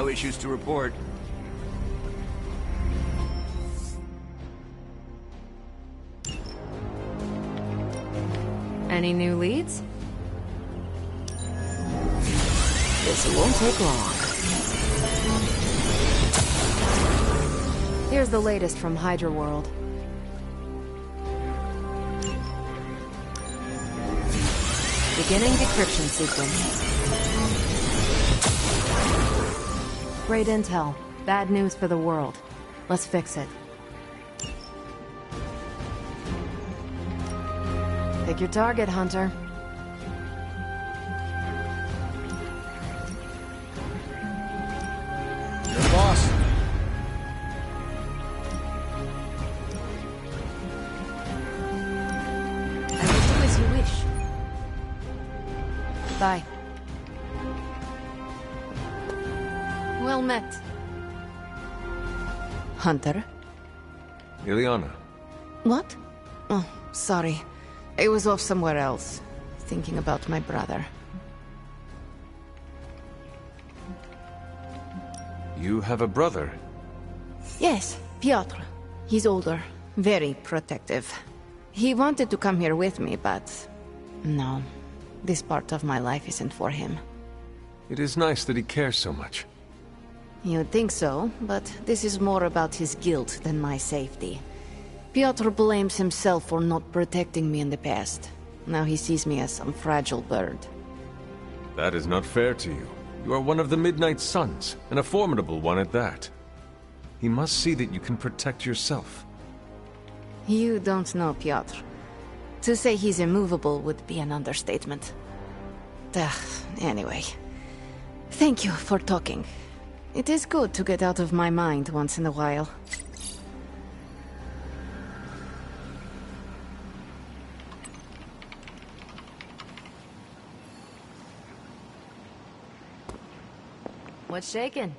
No issues to report. Any new leads? This won't take long. Here's the latest from Hydra World. Beginning decryption sequence. Great intel. Bad news for the world. Let's fix it. Pick your target, Hunter. Your boss. I will do as you wish. Bye. Well met. Hunter? Ileana. What? Oh, sorry. I was off somewhere else, thinking about my brother. You have a brother? Yes, Piotr. He's older, very protective. He wanted to come here with me, but... no. This part of my life isn't for him. It is nice that he cares so much. You'd think so, but this is more about his guilt than my safety. Piotr blames himself for not protecting me in the past. Now he sees me as some fragile bird. That is not fair to you. You are one of the Midnight Suns, and a formidable one at that. He must see that you can protect yourself. You don't know Piotr. To say he's immovable would be an understatement. Anyway. Thank you for talking. It is good to get out of my mind once in a while. What's shaking?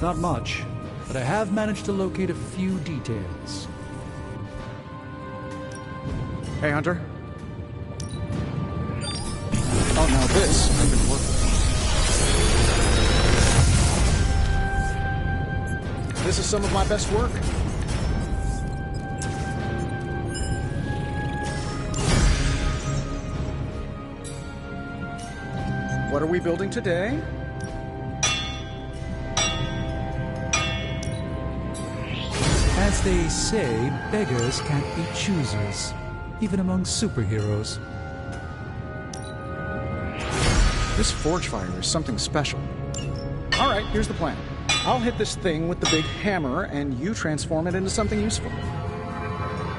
Not much, but I have managed to locate a few details. Hey, Hunter. Oh, now this I've been working. This is some of my best work. What are we building today? As they say, beggars can't be choosers, even among superheroes. This forge fire is something special. All right, here's the plan. I'll hit this thing with the big hammer, and you transform it into something useful.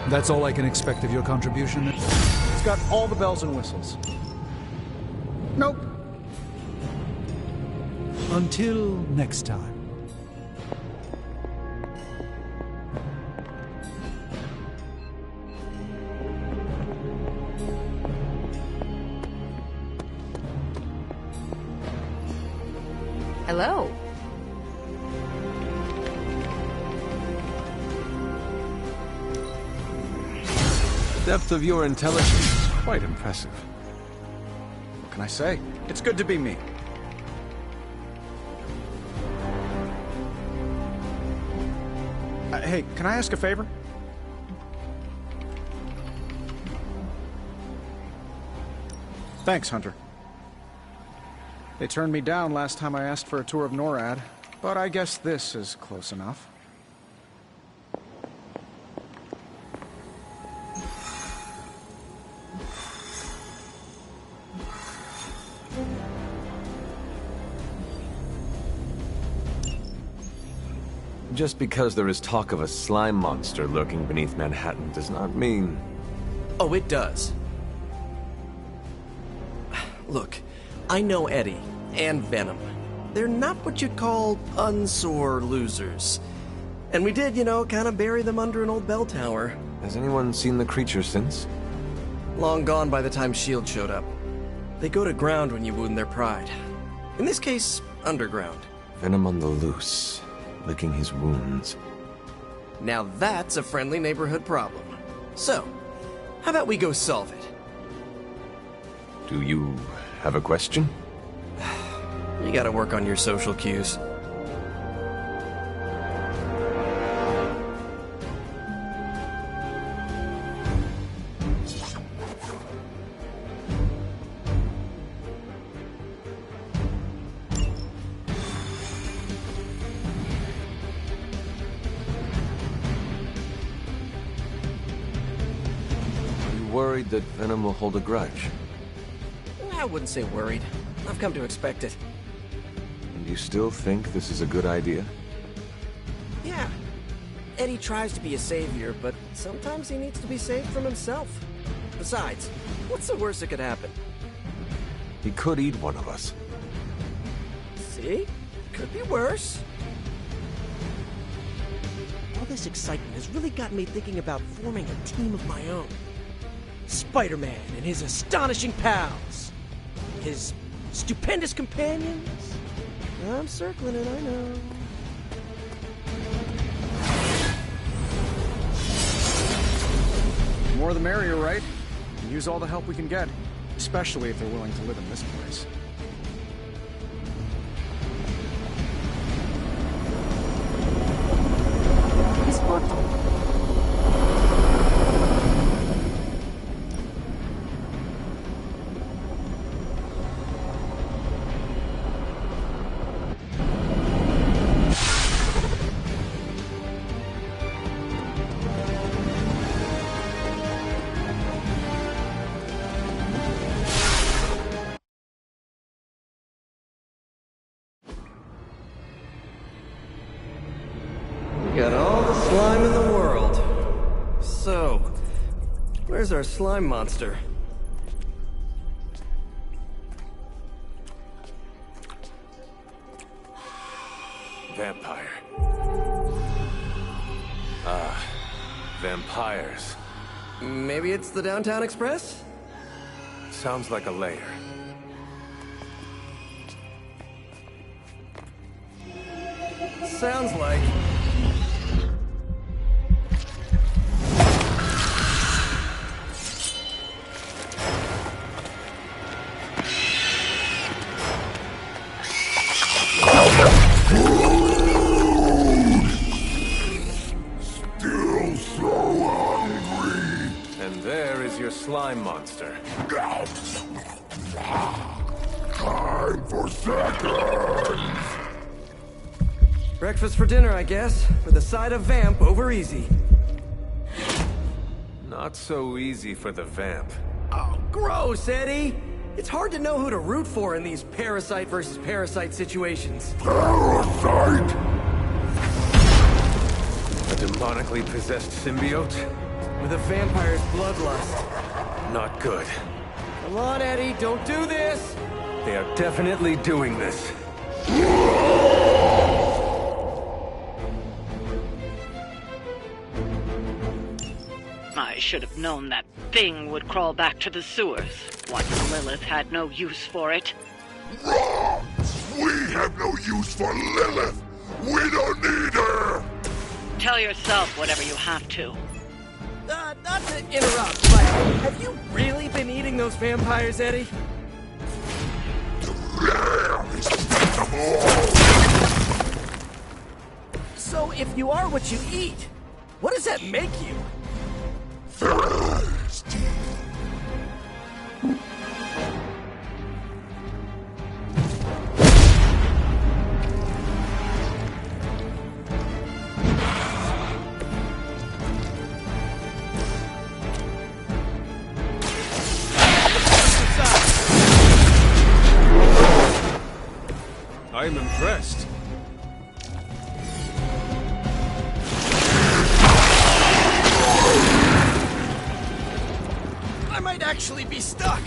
That's all I can expect of your contribution? It's got all the bells and whistles. Nope. Until next time. Hello. The depth of your intelligence is quite impressive. What can I say? It's good to be me. Hey, can I ask a favor? Thanks, Hunter. They turned me down last time I asked for a tour of NORAD, but I guess this is close enough. Just because there is talk of a slime monster lurking beneath Manhattan does not mean... Oh, it does. Look, I know Eddie and Venom. They're not what you'd call unsore losers. And we did, kind of bury them under an old bell tower. Has anyone seen the creature since? Long gone by the time S.H.I.E.L.D. showed up. They go to ground when you wound their pride. In this case, underground. Venom on the loose, licking his wounds. Now that's a friendly neighborhood problem. So, how about we go solve it? Do you have a question? You gotta work on your social cues. Are you worried that Venom will hold a grudge? I wouldn't say worried. I've come to expect it. And you still think this is a good idea? Yeah. Eddie tries to be a savior, but sometimes he needs to be saved from himself. Besides, what's the worst that could happen? He could eat one of us. See? Could be worse. All this excitement has really gotten me thinking about forming a team of my own. Spider-Man and his astonishing pals. His stupendous companions. I'm circling it, I know. The more the merrier, right? We can use all the help we can get, especially if they're willing to live in this place. His portal. Got all the slime in the world. So, where's our slime monster? Vampire. Vampires. Maybe it's the Downtown Express? Sounds like a lair. Sounds like... Still so hungry. And there is your slime monster. Time for seconds. Breakfast for dinner, I guess, with a side of vamp over easy. Not so easy for the vamp. Oh, gross, Eddie! It's hard to know who to root for in these parasite versus parasite situations. Parasite? A demonically possessed symbiote? With a vampire's bloodlust. Not good. Come on, Eddie, don't do this! They are definitely doing this. I should have known that thing would crawl back to the sewers once Lilith had no use for it. Wrong! We have no use for Lilith! We don't need her! Tell yourself whatever you have to. Not to interrupt, but have you really been eating those vampires, Eddie? So if you are what you eat, what does that make you? Thirsty. I am impressed. actually be stuck.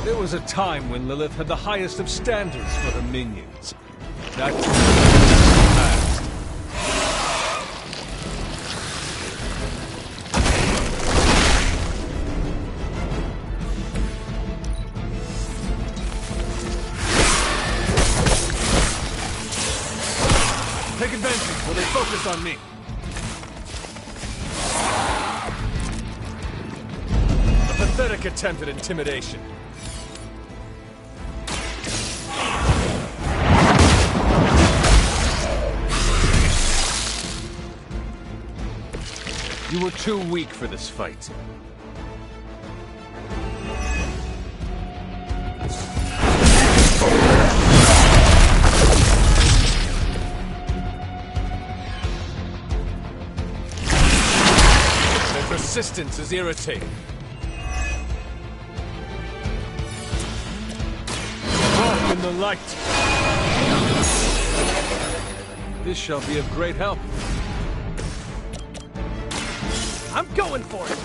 There was a time when Lilith had the highest of standards for her minions. That's past. Take advantage while they focus on me. A pathetic attempt at intimidation. You were too weak for this fight. Their persistence is irritating. Walk in the light. This shall be of great help. I'm going for it!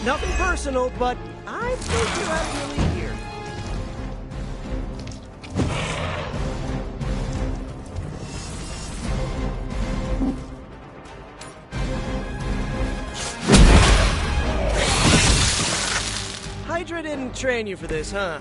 Nothing personal, but I think you have your lead here. Hydra didn't train you for this, huh?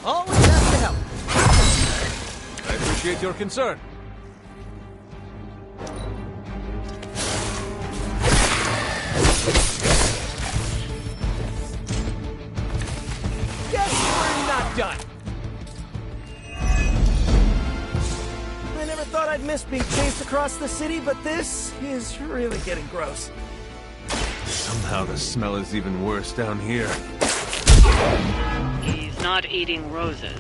Always have to help. I appreciate your concern. Guess we're not done. I never thought I'd miss being chased across the city, but this is really getting gross. Somehow the smell is even worse down here. He's not eating roses.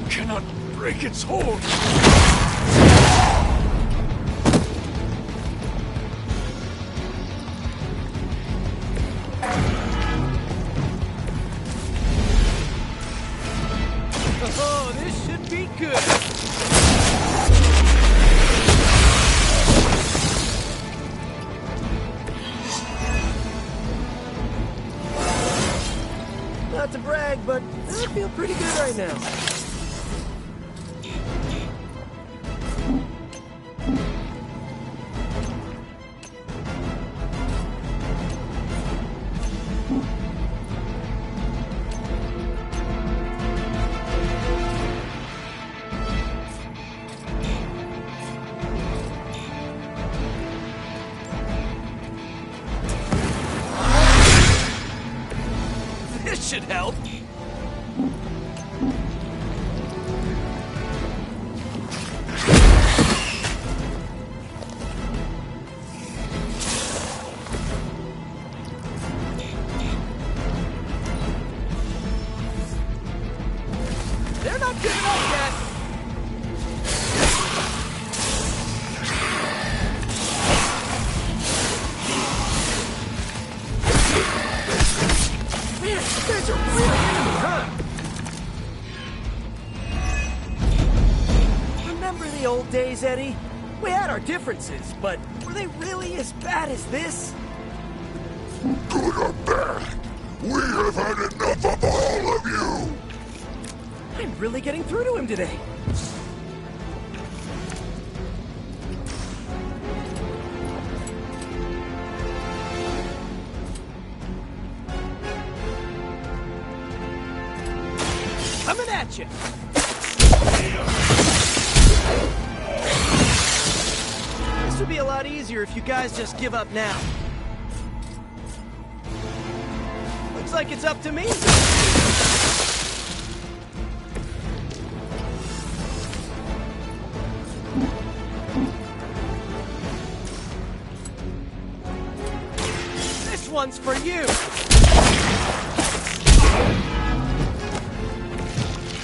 Cannot break its hold. Oh, this should be good. Not to brag, but I feel pretty good right now. This should help. They're not giving up yet. Man, you guys are really into me, huh? Remember the old days, Eddie? We had our differences, but were they really as bad as this? Good or bad, we have had enough of all of you! I'm really getting through to him today. Coming at you! This would be a lot easier if you guys just give up now. Looks like it's up to me. This one's for you.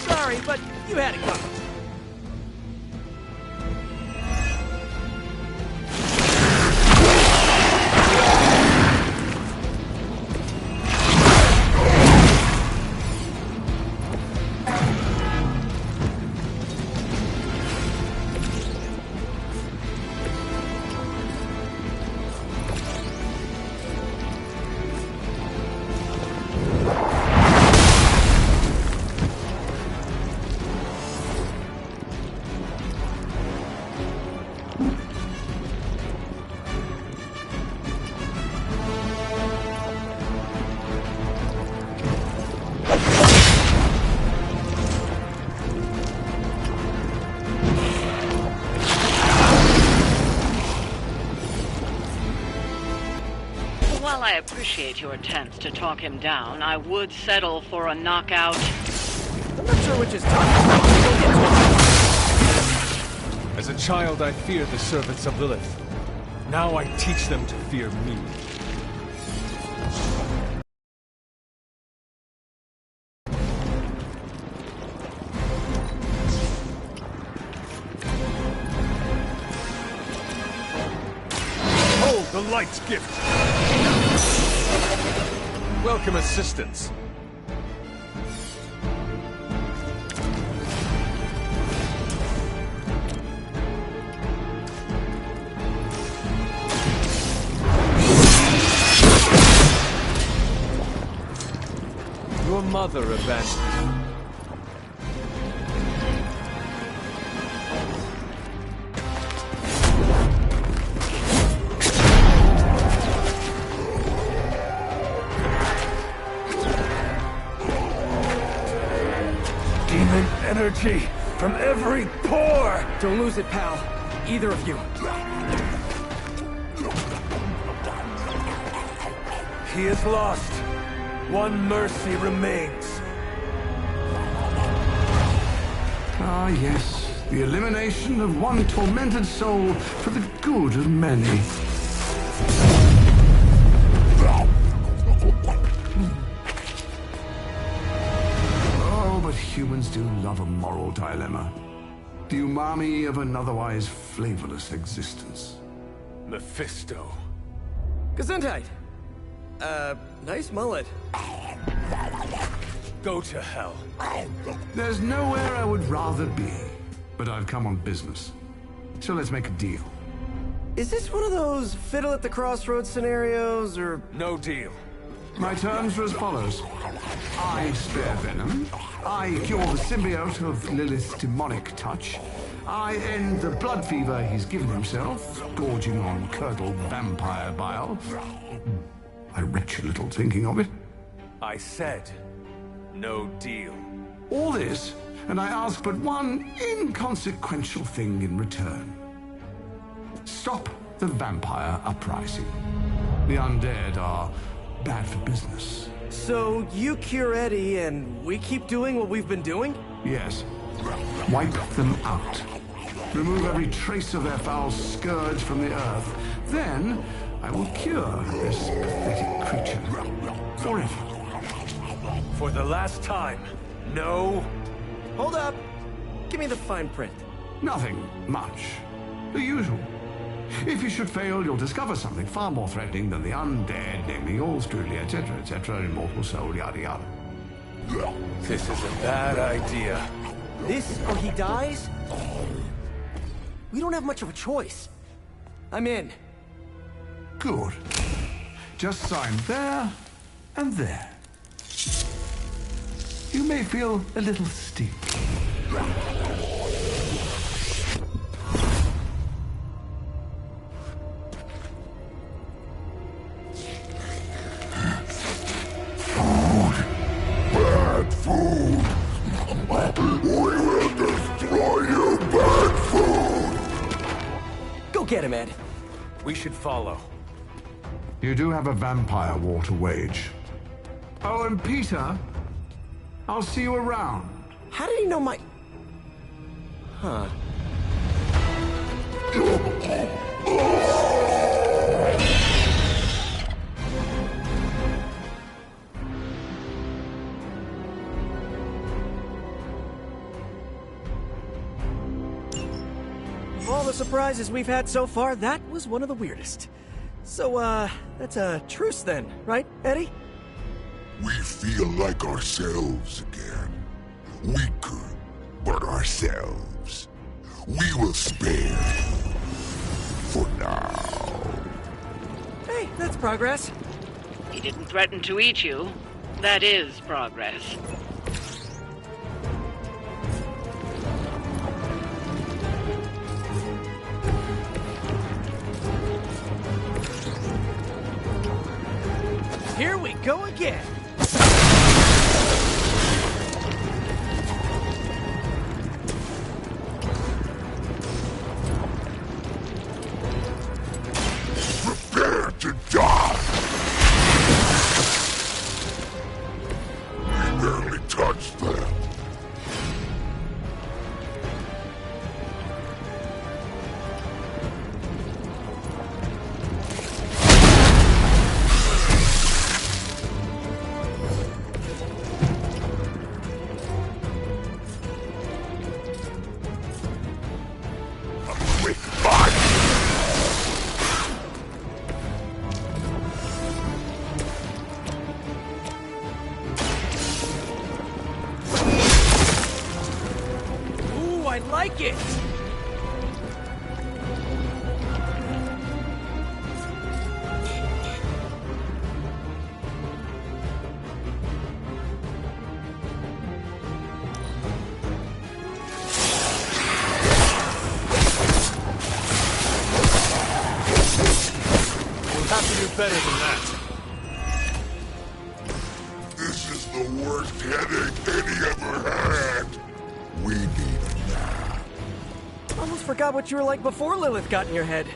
Sorry, but you had it coming. While I appreciate your attempts to talk him down, I would settle for a knockout. I'm not sure which is tough. We'll get to it. As a child, I feared the servants of Lilith. Now I teach them to fear me. Hold the light's gift! Welcome assistance. Your mother abandoned you. Demon energy from every pore! Don't lose it, pal. Either of you. He is lost. One mercy remains. Ah, yes. The elimination of one tormented soul for the good of many. Oh, but humans do love a moral dilemma. The umami of an otherwise flavorless existence. Mephisto. Gesundheit. Nice mullet. Go to hell. There's nowhere I would rather be, but I've come on business. So let's make a deal. Is this one of those fiddle at the crossroads scenarios, or... No deal. My terms are as follows. I spare Venom. I cure the symbiote of Lilith's demonic touch. I end the blood fever he's given himself, gorging on curdled vampire bile. I retch a little thinking of it. I said, no deal. All this, and I ask but one inconsequential thing in return. Stop the vampire uprising. The undead are bad for business. So you cure Eddie, and we keep doing what we've been doing? Yes. Wipe them out. Remove every trace of their foul scourge from the earth. Then, I will cure this pathetic creature. Forever. For the last time, no. Hold up. Give me the fine print. Nothing much. The usual. If you should fail, you'll discover something far more threatening than the undead, namely yours truly, etc., immortal soul, yada yada. This is a bad idea. This or he dies? We don't have much of a choice. I'm in. Good. Just sign there and there. You may feel a little steep. Bad food. get him, Ed. We should follow. You do have a vampire war to wage. Oh, and Peter, I'll see you around. How did he know my... Huh. Of all the surprises we've had so far, that was one of the weirdest. So, that's a truce then, right, Eddie? We feel like ourselves again. Weaker, but ourselves. We will spare. For now. Hey, that's progress. He didn't threaten to eat you. That is progress. Here we go again. Prepare to die! We barely touched them. Quick fight! Ooh, I like it. We'll have to do better than that. This is the worst headache Eddie ever had. We need a nap. Almost forgot what you were like before Lilith got in your head.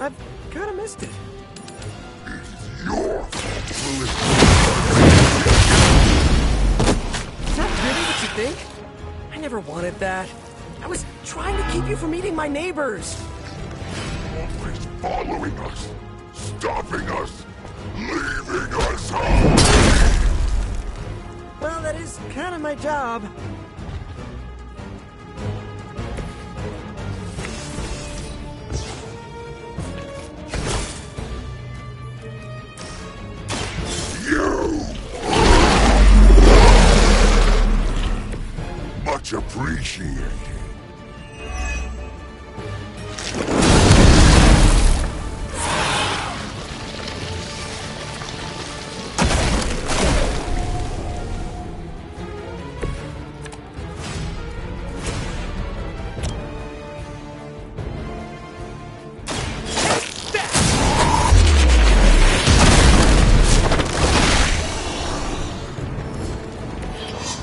I've kind of missed it. It's your fault. Is that really what you think? I never wanted that. I was trying to keep you from eating my neighbors. Always following us, stopping us, leaving us home. Well, that is kind of my job. You! Much appreciated.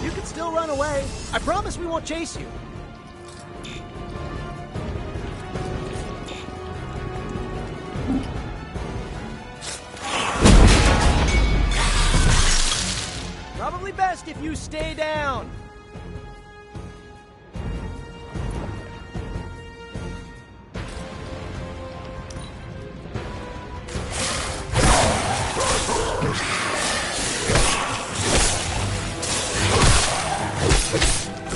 You can still run away. I promise we won't chase you. Probably best if you stay down.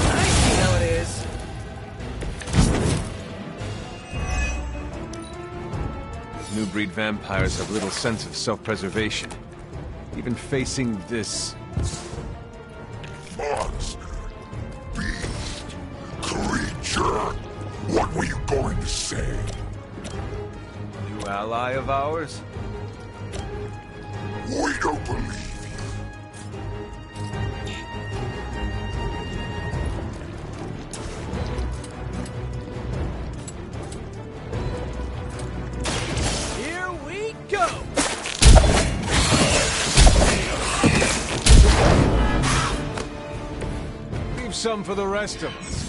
I see how it is. New breed vampires have little sense of self-preservation. Even facing this... Monster, beast, creature. What were you going to say? new ally of ours? We don't believe you. Here we go! Leave some for the rest of us.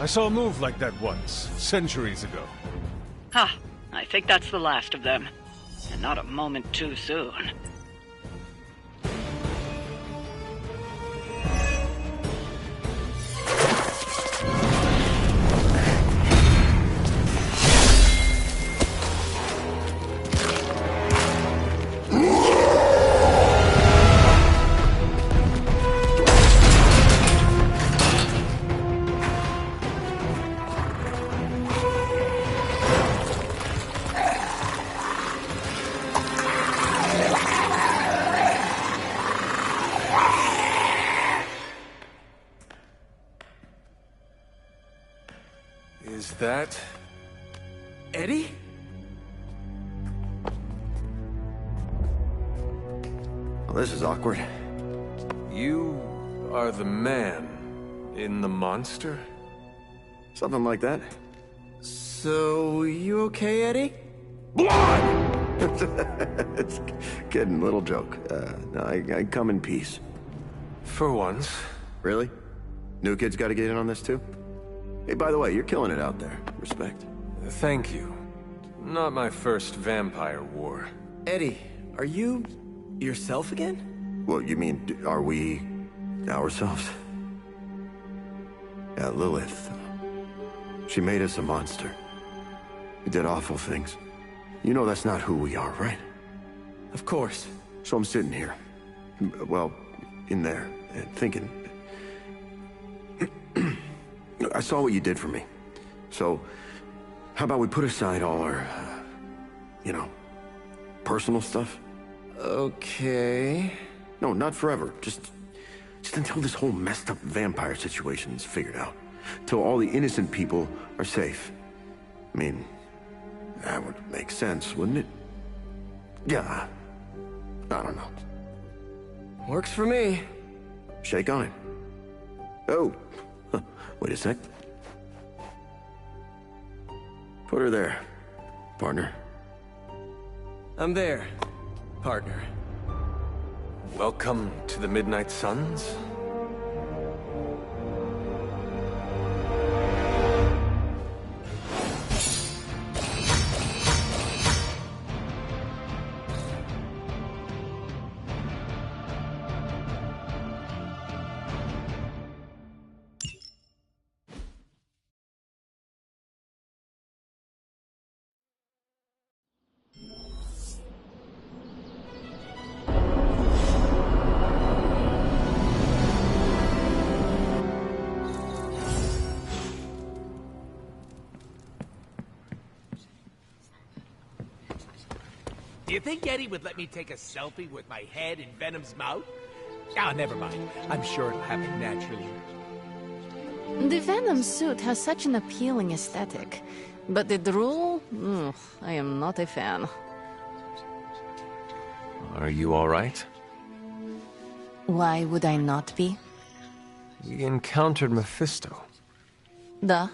saw a move like that once, centuries ago. Ha! I think that's the last of them. And not a moment too soon. Is that... Eddie? Well, this is awkward. You are the man in the monster? Something like that. So, you okay, Eddie? Blood! It's kidding, little joke. No, I come in peace. For once. Really? New kids gotta get in on this too? Hey, by the way, you're killing it out there. Respect. Thank you. Not my first vampire war. Eddie, are you yourself again? Well, you mean, are we ourselves? Yeah, Lilith. She made us a monster. We did awful things. You know that's not who we are, right? Of course. So I'm sitting here. Well, in there, thinking... I saw what you did for me. So, how about we put aside all our, you know, personal stuff? Okay... No, not forever. Just until this whole messed up vampire situation is figured out. Till all the innocent people are safe. I mean, that would make sense, wouldn't it? Yeah. I don't know. Works for me. Shake on it. Oh. Wait a sec. Put her there, partner. I'm there, partner. Welcome to the Midnight Suns? Do you think Eddie would let me take a selfie with my head in Venom's mouth? Ah, never mind. I'm sure it'll happen naturally. The Venom suit has such an appealing aesthetic, but the drool? I am not a fan. Are you all right? Why would I not be? We encountered Mephisto. Duh.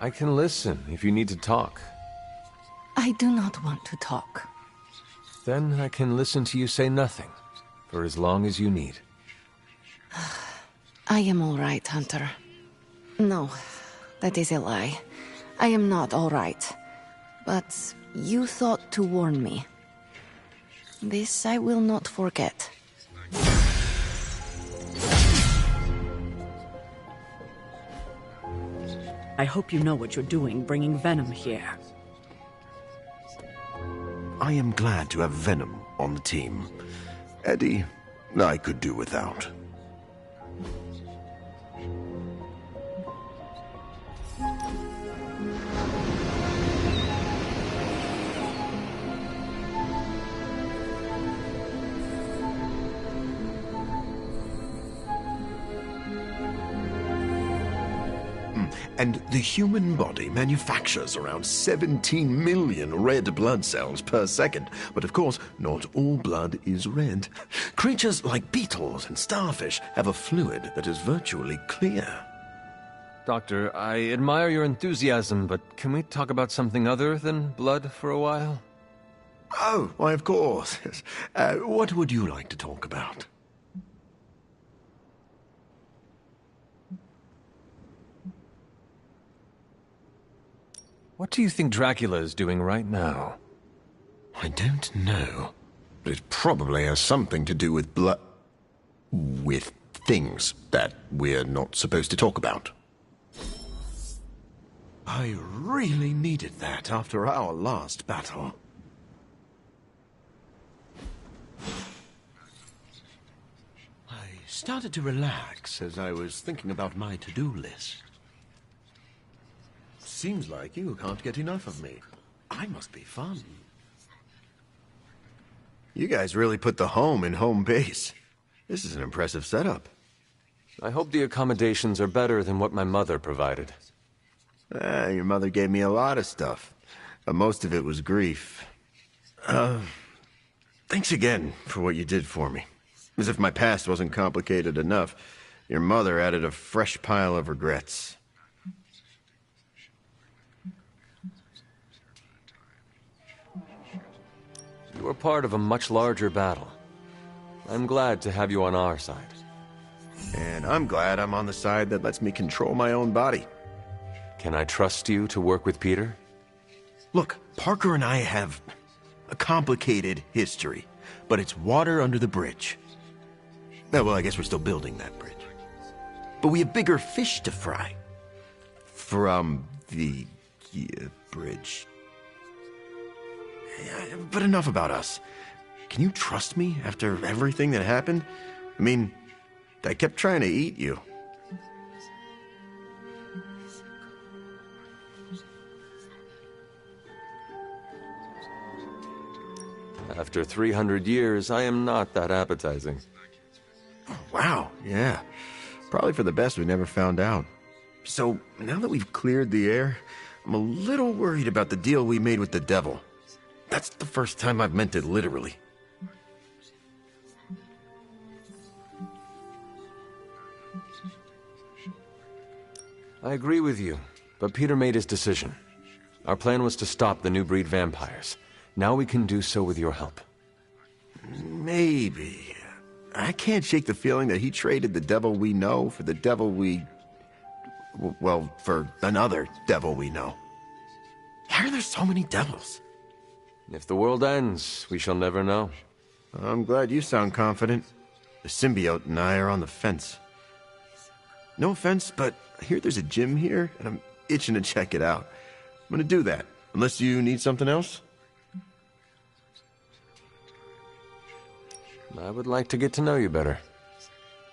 I can listen if you need to talk. I do not want to talk. Then I can listen to you say nothing, for as long as you need. I am all right, Hunter. No, that is a lie. I am not all right. But you thought to warn me. This I will not forget. I hope you know what you're doing bringing Venom here. I am glad to have Venom on the team. Eddie, I could do without. And the human body manufactures around 17 million red blood cells per second. But of course, not all blood is red. Creatures like beetles and starfish have a fluid that is virtually clear. Doctor, I admire your enthusiasm, but can we talk about something other than blood for a while? Oh, why, of course. Yes. What would you like to talk about? What do you think Dracula is doing right now? I don't know. But it probably has something to do with with things that we're not supposed to talk about. I really needed that after our last battle. I started to relax as I was thinking about my to-do list. Seems like you can't get enough of me. I must be fun. You guys really put the home in home base. This is an impressive setup. I hope the accommodations are better than what my mother provided. Your mother gave me a lot of stuff. But most of it was grief. Thanks again for what you did for me. As if my past wasn't complicated enough, your mother added a fresh pile of regrets. You were part of a much larger battle. I'm glad to have you on our side. And I'm glad I'm on the side that lets me control my own body. Can I trust you to work with Peter? Look, Parker and I have a complicated history, but it's water under the bridge. Oh, well, I guess we're still building that bridge. But we have bigger fish to fry. From the bridge. But enough about us. Can you trust me after everything that happened? I mean, I kept trying to eat you. After 300 years, I am not that appetizing. Wow, yeah. Probably for the best we never found out. So, now that we've cleared the air, I'm a little worried about the deal we made with the devil. That's the first time I've meant it literally. I agree with you, but Peter made his decision. Our plan was to stop the new breed vampires. Now we can do so with your help. Maybe. I can't shake the feeling that he traded the devil we know for the devil well, for another devil we know. How are there so many devils? If the world ends, we shall never know. I'm glad you sound confident. The symbiote and I are on the fence. No offense, but I hear there's a gym here, and I'm itching to check it out. I'm gonna do that, unless you need something else? I would like to get to know you better.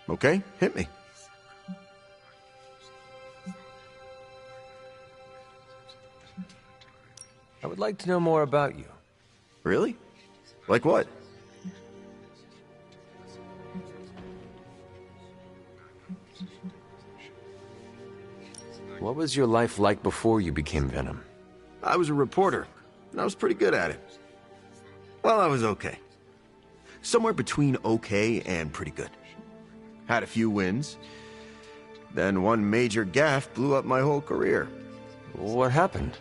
Okay, hit me. I would like to know more about you. Really? Like what? What was your life like before you became Venom? I was a reporter, and I was pretty good at it. Well, I was okay. Somewhere between okay and pretty good. Had a few wins. Then one major gaffe blew up my whole career. What happened?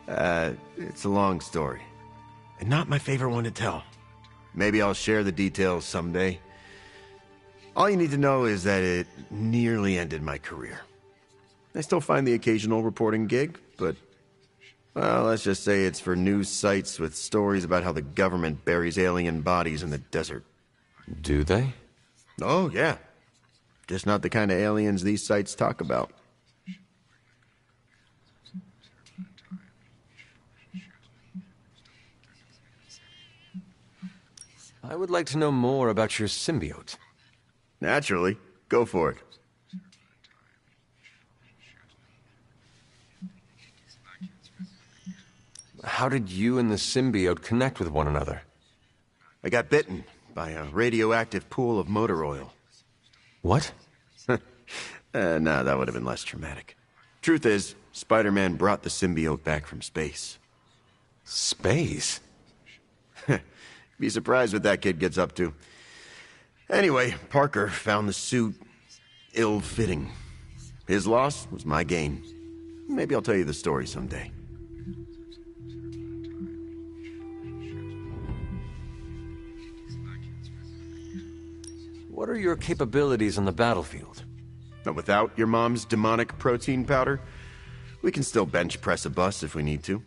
It's a long story. And not my favorite one to tell. Maybe I'll share the details someday. All you need to know is that it nearly ended my career. I still find the occasional reporting gig, but, well, let's just say it's for news sites with stories about how the government buries alien bodies in the desert. Do they? Oh, yeah. Just not the kind of aliens these sites talk about. I would like to know more about your symbiote. Naturally. Go for it. How did you and the symbiote connect with one another? I got bitten by a radioactive pool of motor oil. What? Nah, that would have been less traumatic. Truth is, Spider-Man brought the symbiote back from space. Space? Be surprised what that kid gets up to. Anyway, Parker found the suit ill-fitting. His loss was my gain. Maybe I'll tell you the story someday. What are your capabilities on the battlefield? But without your mom's demonic protein powder, we can still bench press a bus if we need to.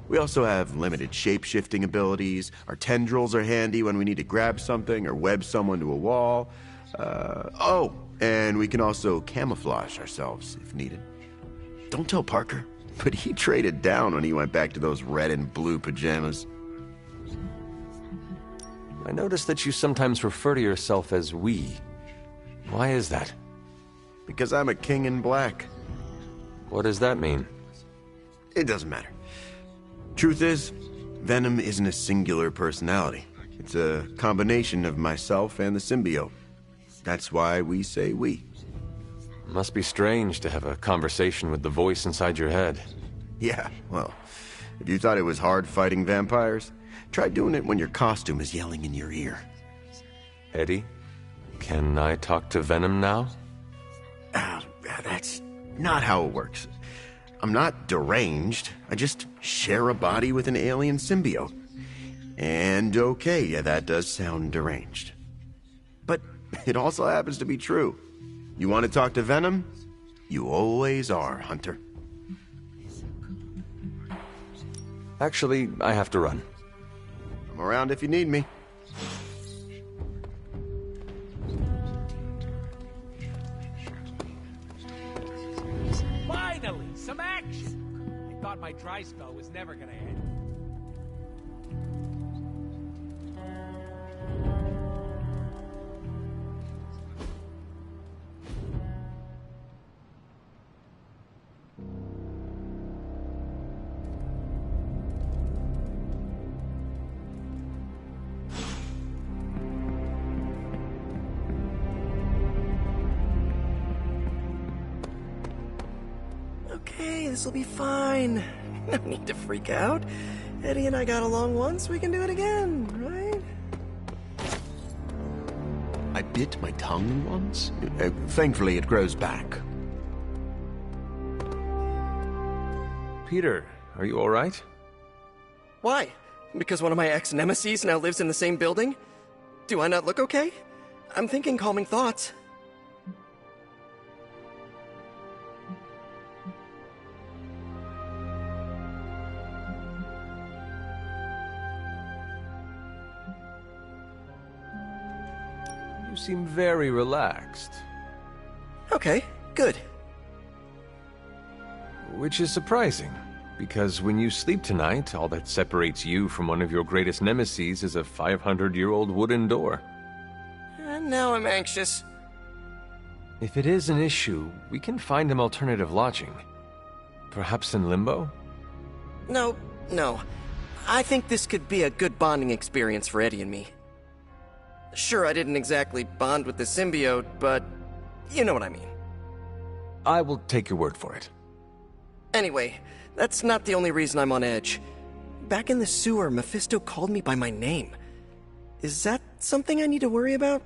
We also have limited shape-shifting abilities. Our tendrils are handy when we need to grab something or web someone to a wall. And we can also camouflage ourselves if needed. Don't tell Parker, but he traded down when he went back to those red and blue pajamas. I notice that you sometimes refer to yourself as we. Why is that? Because I'm a king in black. What does that mean? It doesn't matter. Truth is, Venom isn't a singular personality. It's a combination of myself and the symbiote. That's why we say we. Must be strange to have a conversation with the voice inside your head. Yeah, well, if you thought it was hard fighting vampires, try doing it when your costume is yelling in your ear. Eddie, can I talk to Venom now? That's not how it works. I'm not deranged. I just share a body with an alien symbiote. And okay, yeah, that does sound deranged. But it also happens to be true. You want to talk to Venom? You always are, Hunter. Actually, I have to run. I'm around if you need me. Finally, some action! I thought my dry spell was never gonna end. Okay, this'll be fine. No need to freak out. Eddie and I got along once, we can do it again, right? I bit my tongue once. Thankfully, it grows back. Peter, are you alright? Why? Because one of my ex-nemesis now lives in the same building? Do I not look okay? I'm thinking calming thoughts. You seem very relaxed. Okay, good. Which is surprising, because when you sleep tonight, all that separates you from one of your greatest nemeses is a 500-year-old wooden door. And now I'm anxious. If it is an issue, we can find him alternative lodging. Perhaps in Limbo? No. I think this could be a good bonding experience for Eddie and me. Sure, I didn't exactly bond with the symbiote, but you know what I mean. I will take your word for it. Anyway, that's not the only reason I'm on edge. Back in the sewer, Mephisto called me by my name. Is that something I need to worry about?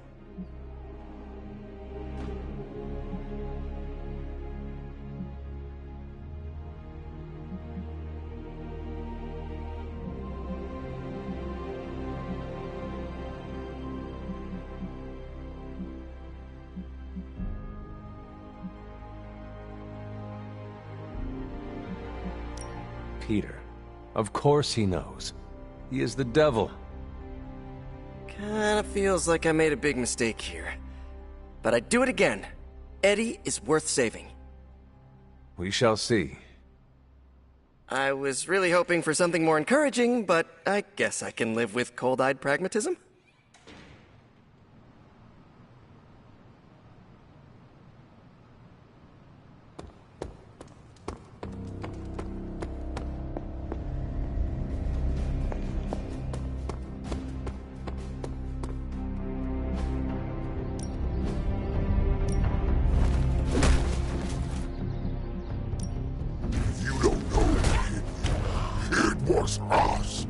Peter. Of course he knows. He is the devil. Kinda feels like I made a big mistake here. But I'd do it again. Eddie is worth saving. We shall see. I was really hoping for something more encouraging, but I guess I can live with cold-eyed pragmatism. Was us.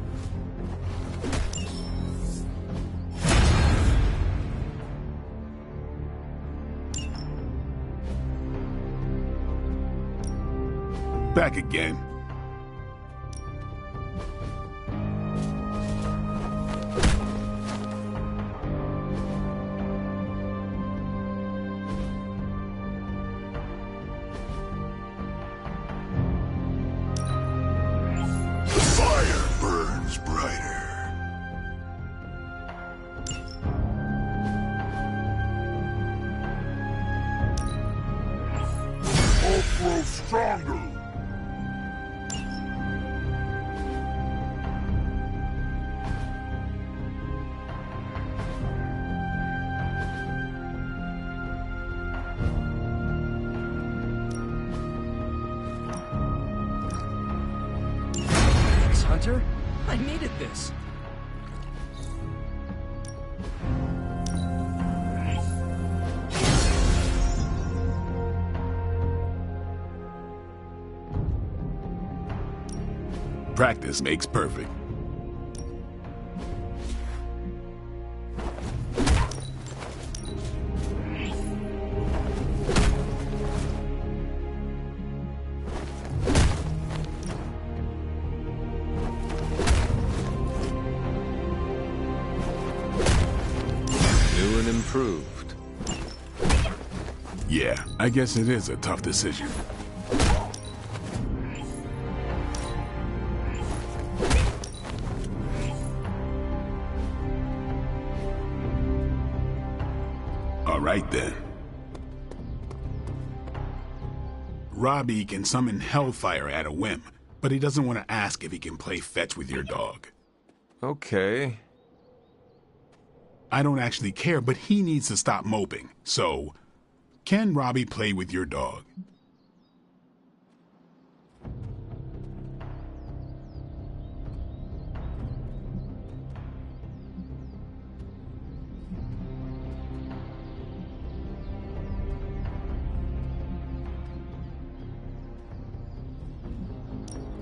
Back again. stronger. Thanks, Hunter. I needed this. Practice makes perfect. New and improved. Yeah, I guess it is a tough decision. All right then. Robbie can summon Hellfire at a whim, but he doesn't want to ask if he can play fetch with your dog. Okay. I don't actually care, but he needs to stop moping. So, can Robbie play with your dog?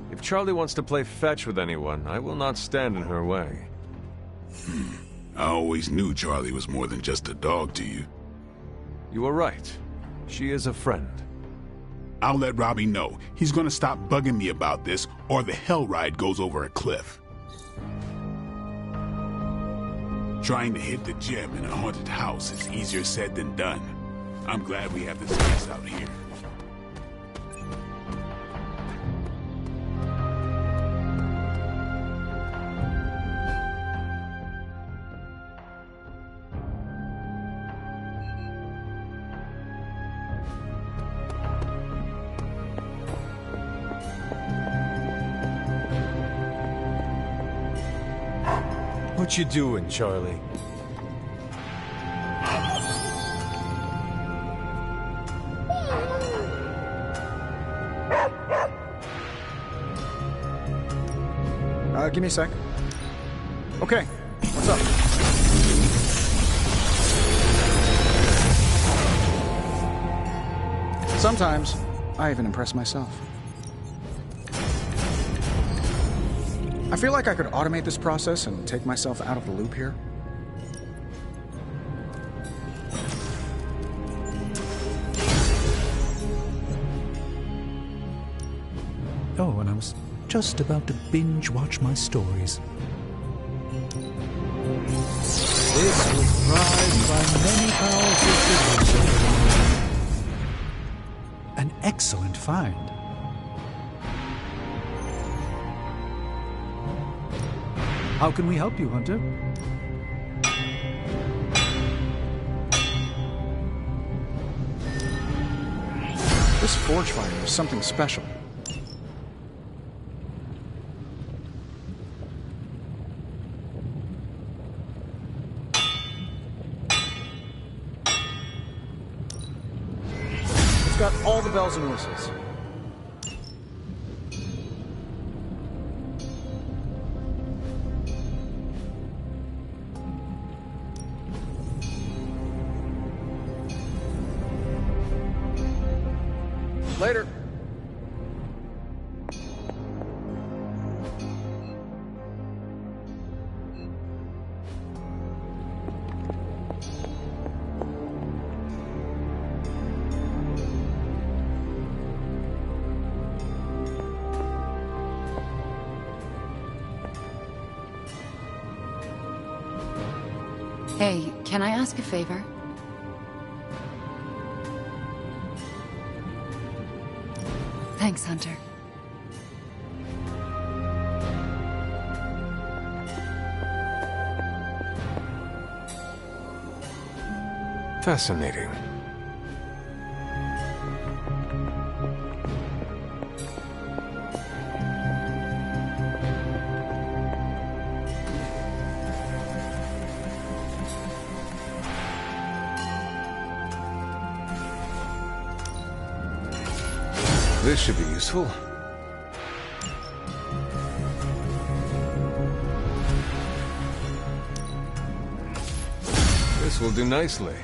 If Charlie wants to play fetch with anyone, I will not stand in her way. I always knew Charlie was more than just a dog to you. You are right. She is a friend. I'll let Robbie know. He's gonna stop bugging me about this, or the hell ride goes over a cliff. Trying to hit the gem in a haunted house is easier said than done. I'm glad we have this space out here. What you doing, Charlie? Give me a sec. Okay, what's up? Sometimes, I even impress myself. I feel like I could automate this process and take myself out of the loop here. Oh, and I was just about to binge watch my stories. This was prized by many powerful figures. An excellent find. How can we help you, Hunter? This forge fire is something special. It's got all the bells and whistles. Later. Hey, can I ask a favor? Thanks, Hunter. Fascinating. This should be useful. This will do nicely.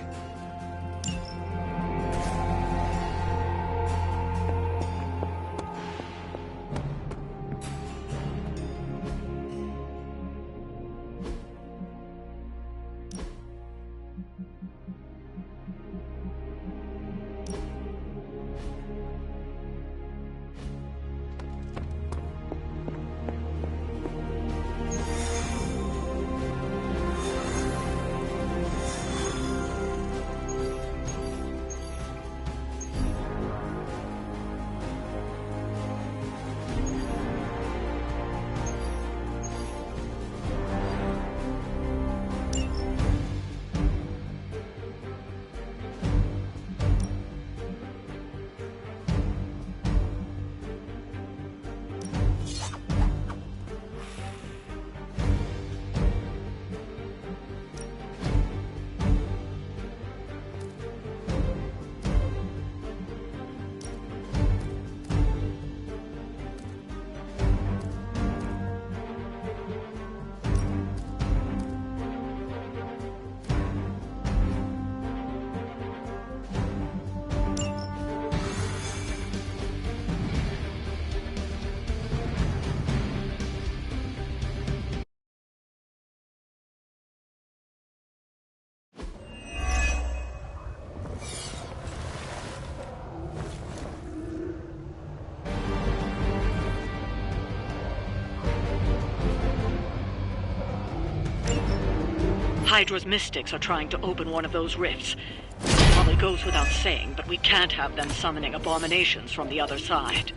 Hydra's mystics are trying to open one of those rifts. It probably goes without saying, but we can't have them summoning abominations from the other side.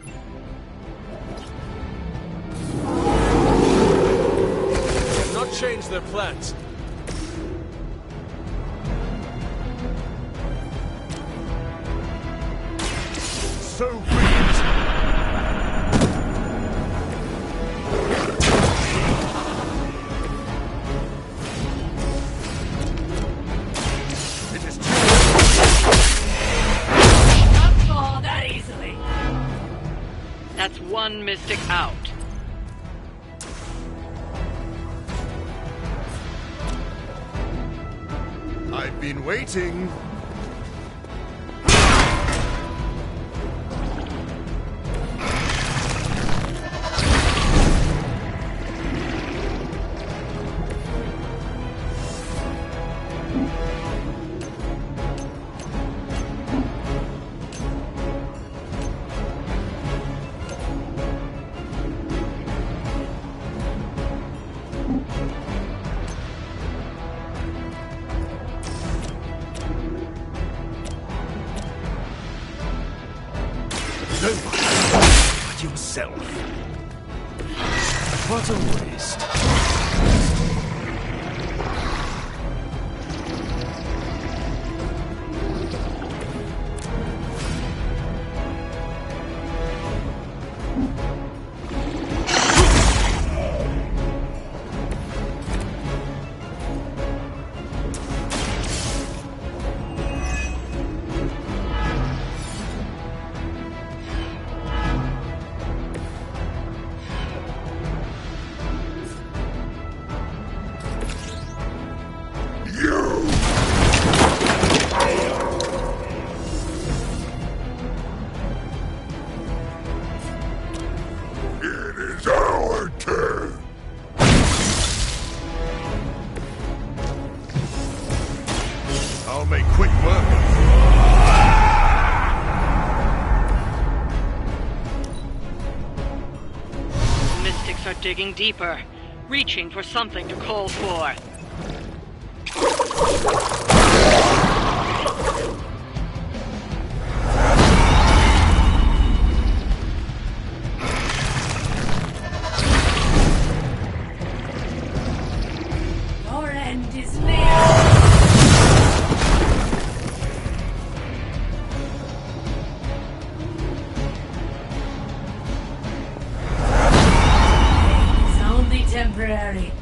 They've not changed their plans. So be it! That's one mystic out. I've been waiting. But yourself. What a waste. I'll make quick work of The mystics are digging deeper, reaching for something to call for. Your end is near. It's only temporary.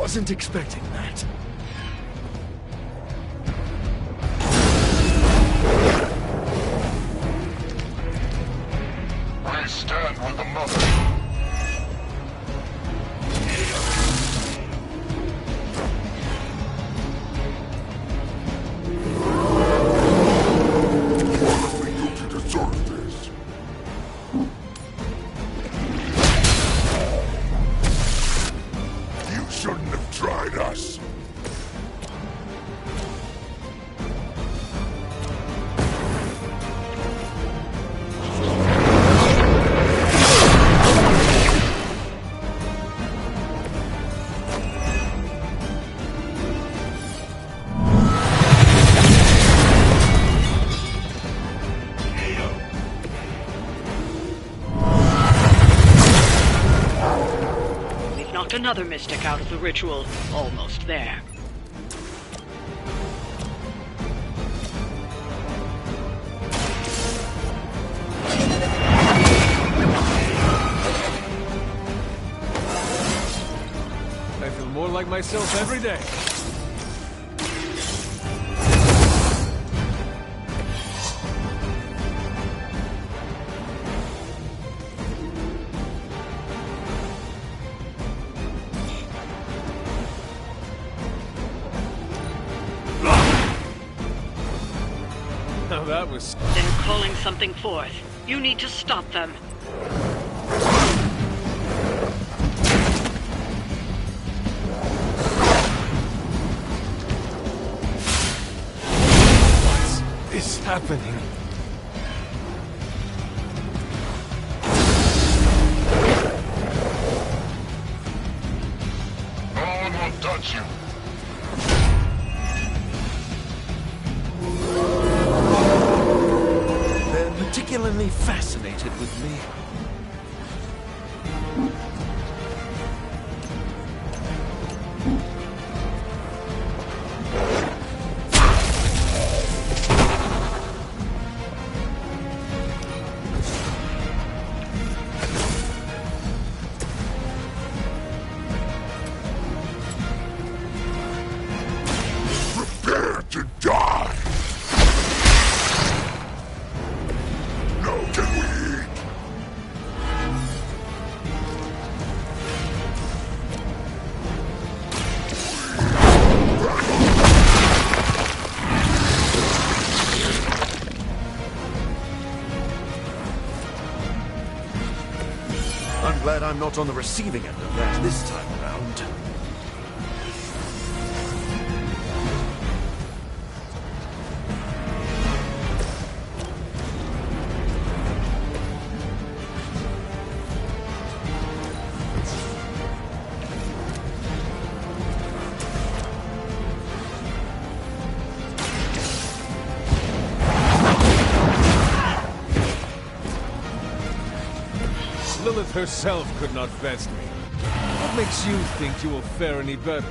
wasn't expecting that. I stand with the mother. Another mystic out of the ritual. Almost there. I feel more like myself every day. That was... They're calling something forth. You need to stop them. What is happening? No one will touch you. Particularly fascinated with me. Prepare to die! I'm glad I'm not on the receiving end of that this time around. Lilith herself could not best me. What makes you think you will fare any better?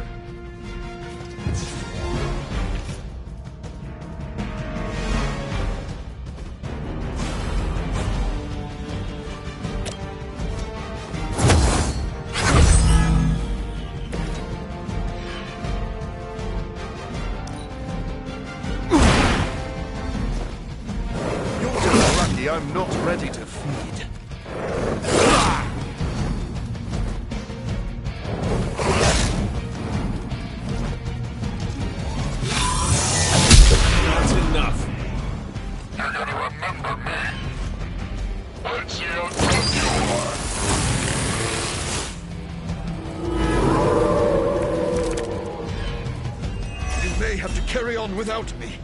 You're just lucky I'm not ready to feed. Carry on without me.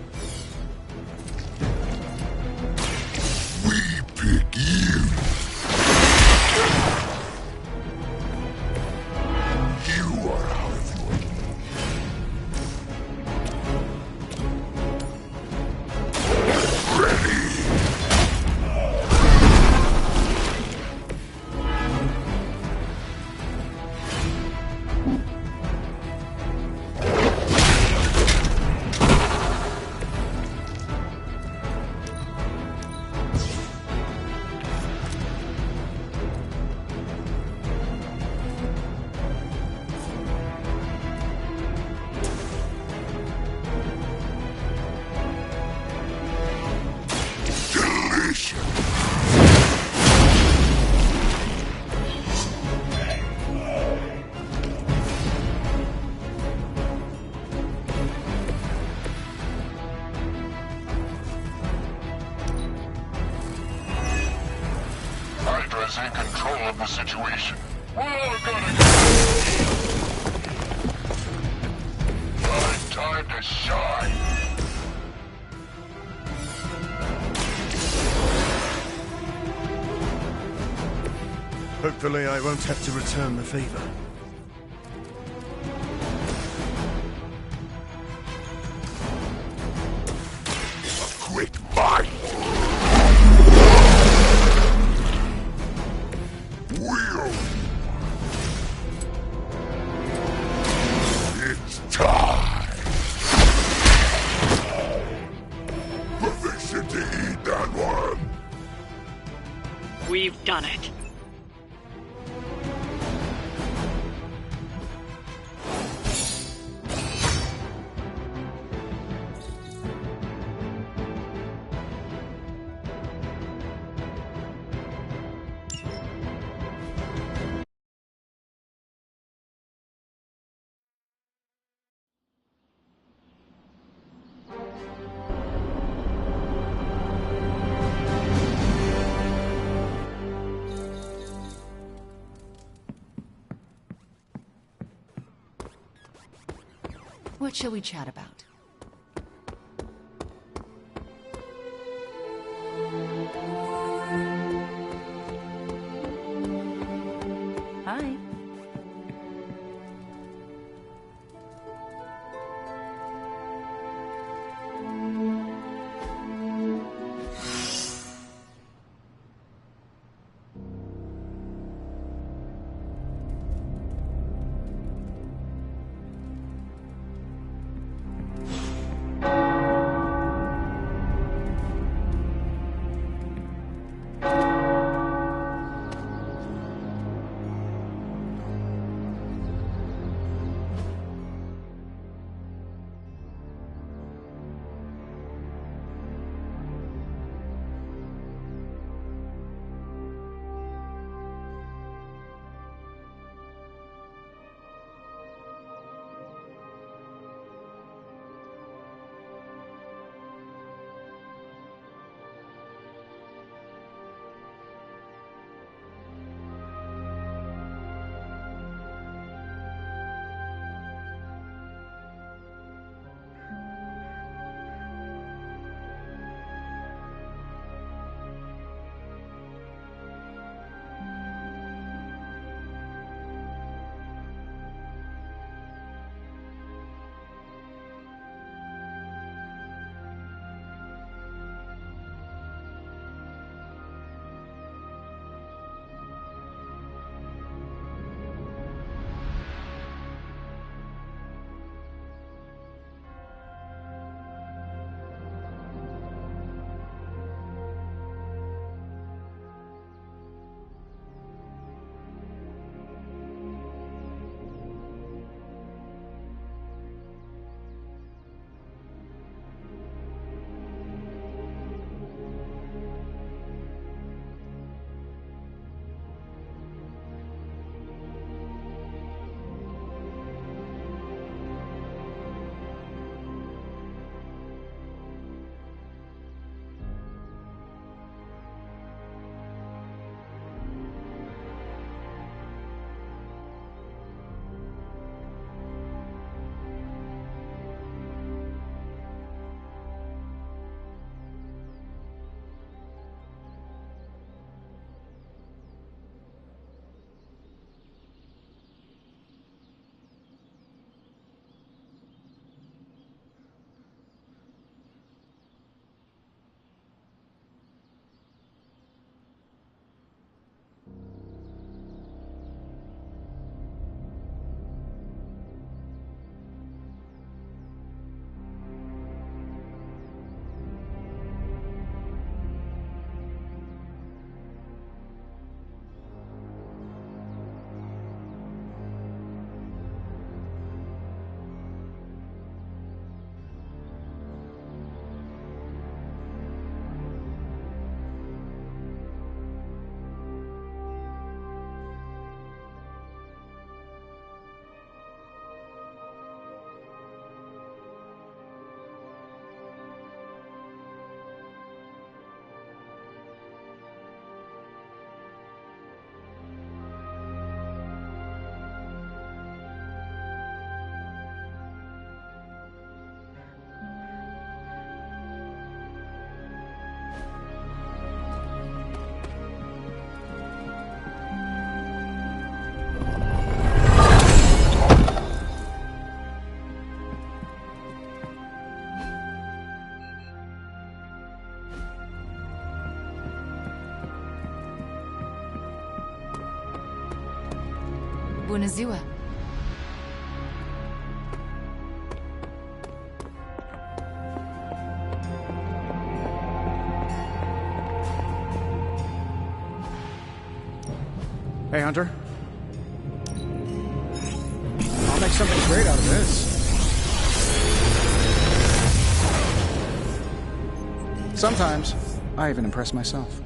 We pick you. You are out of your ready. situation. We're all gonna go. Time to shine. Hopefully I won't have to return the favor. Quick fight! Wheel! It's time! Permission to eat that one! We've done it. What shall we chat about? Hi. Bună ziua. Hey, Hunter. I'll make something great out of this. Sometimes, I even impress myself.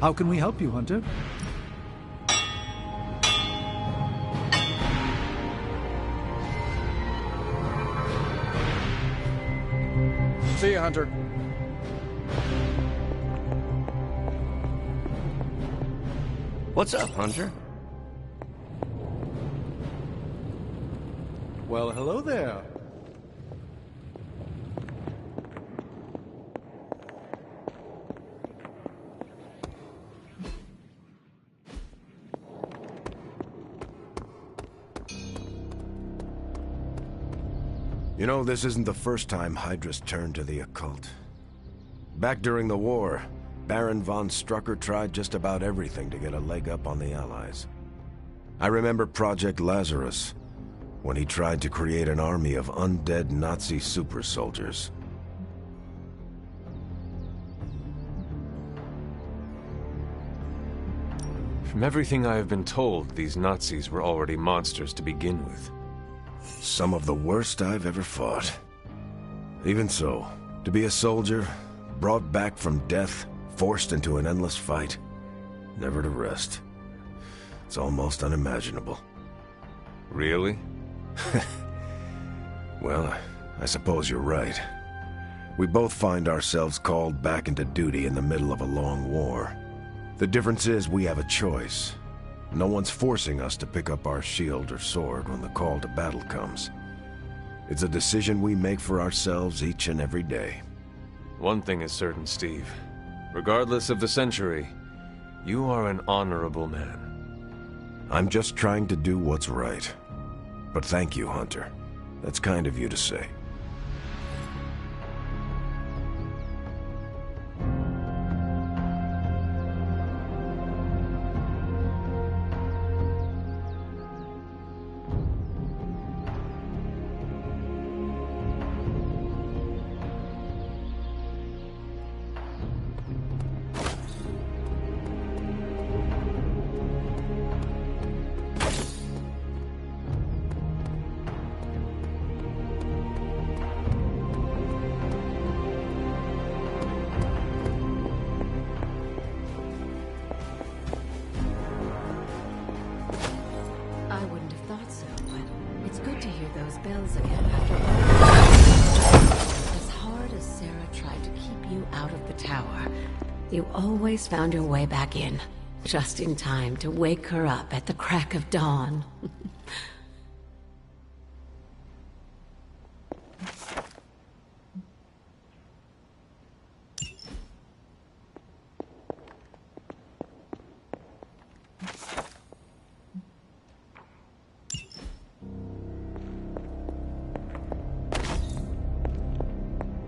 How can we help you, Hunter? See you, Hunter. What's up, Hunter? Well, hello there. You know, this isn't the first time Hydra's turned to the occult. Back during the war, Baron von Strucker tried just about everything to get a leg up on the Allies. I remember Project Lazarus, when he tried to create an army of undead Nazi super soldiers. From everything I have been told, these Nazis were already monsters to begin with. Some of the worst I've ever fought. Even so, to be a soldier, brought back from death, forced into an endless fight, never to rest. It's almost unimaginable. Really? Well, I suppose you're right. We both find ourselves called back into duty in the middle of a long war. The difference is we have a choice. No one's forcing us to pick up our shield or sword when the call to battle comes. It's a decision we make for ourselves each and every day. One thing is certain, Steve. Regardless of the century, you are an honorable man. I'm just trying to do what's right. But thank you, Hunter. That's kind of you to say. bells again after all. As hard as Sarah tried to keep you out of the tower, you always found your way back in, just in time to wake her up at the crack of dawn.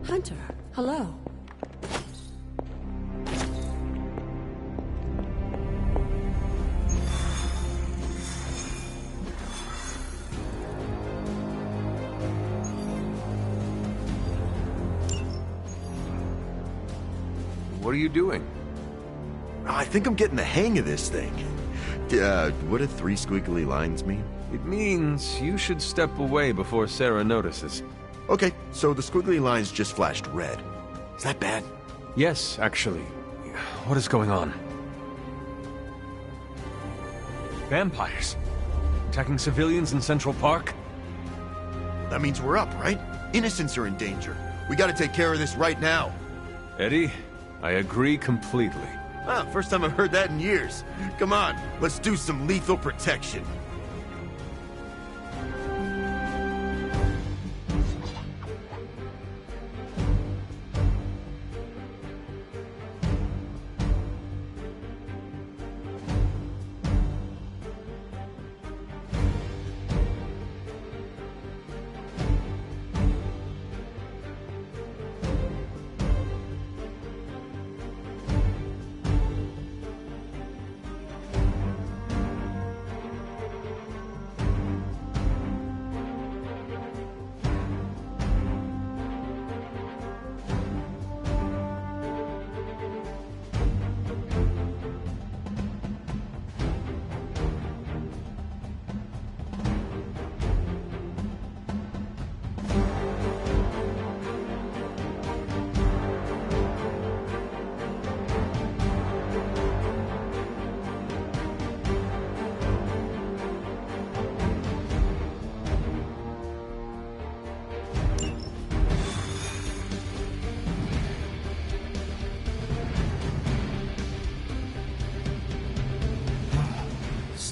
Hunter, hello. What are you doing? I think I'm getting the hang of this thing. What do 3 squiggly lines mean? It means you should step away before Sarah notices. Okay, so the squiggly lines just flashed red. Is that bad? Yes, actually. What is going on? Vampires? Attacking civilians in Central Park? That means we're up, right? Innocents are in danger. We gotta take care of this right now. Eddie, I agree completely. Ah, first time I've heard that in years. Come on, let's do some lethal protection.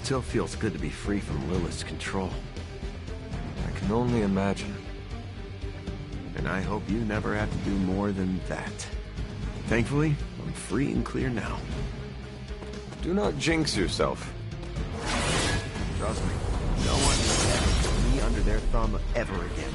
still feels good to be free from Lilith's control. I can only imagine. And I hope you never have to do more than that. Thankfully, I'm free and clear now. Do not jinx yourself. Trust me, no one will ever put me under their thumb ever again.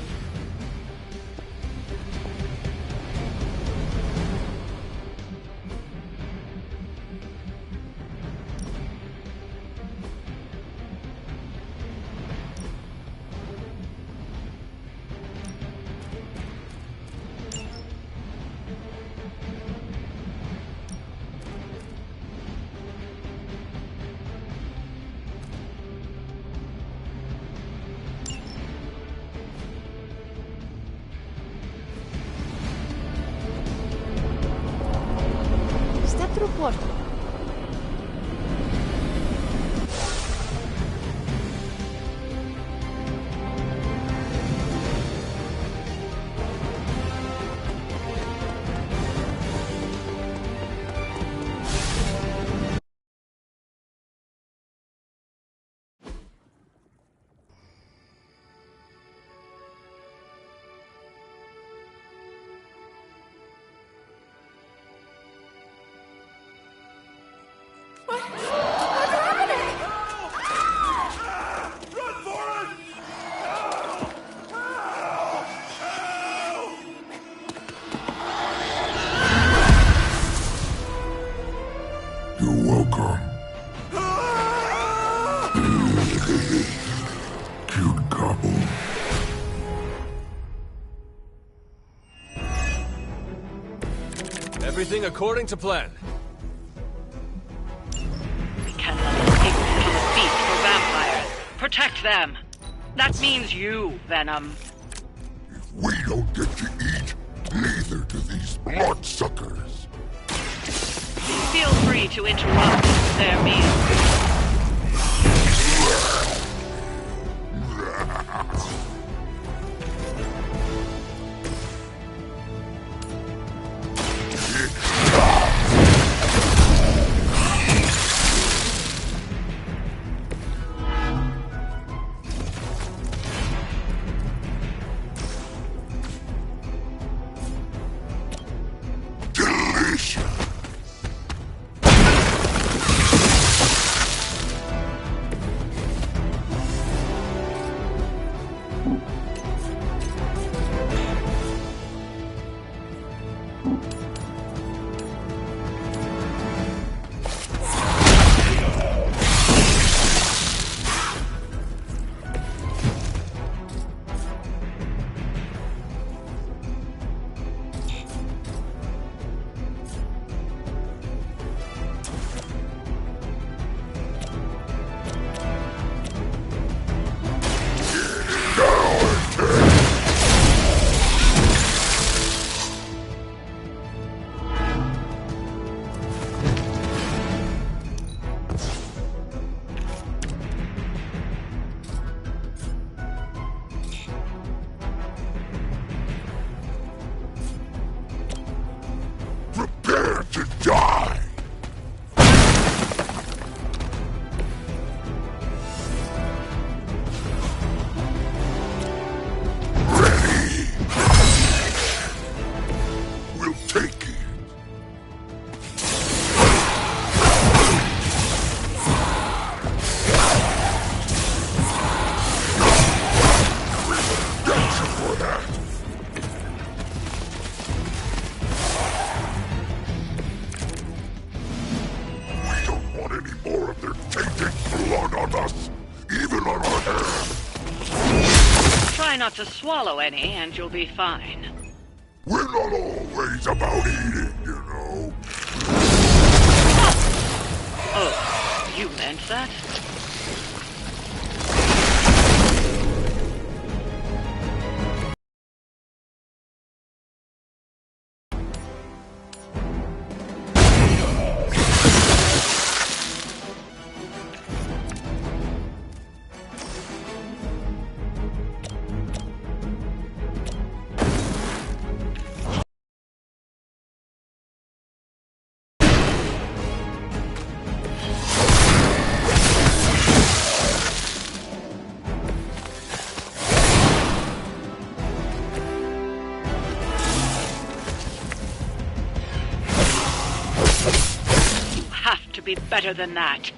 Step through portal. You're welcome. Cute couple. Everything according to plan. We can't let these people become a feast for vampires. Protect them. That means you, Venom. We don't get to eat, neither do these bloodsuckers. Feel free to interrupt their meal. Delicious. Prepare to die! Ready! We'll take it! Got you for that! We don't want any more of their tainted blood on us, even on our hands. Try not to swallow any, and you'll be fine. We're not always about eating, you know. Oh, you meant that? to be better than that.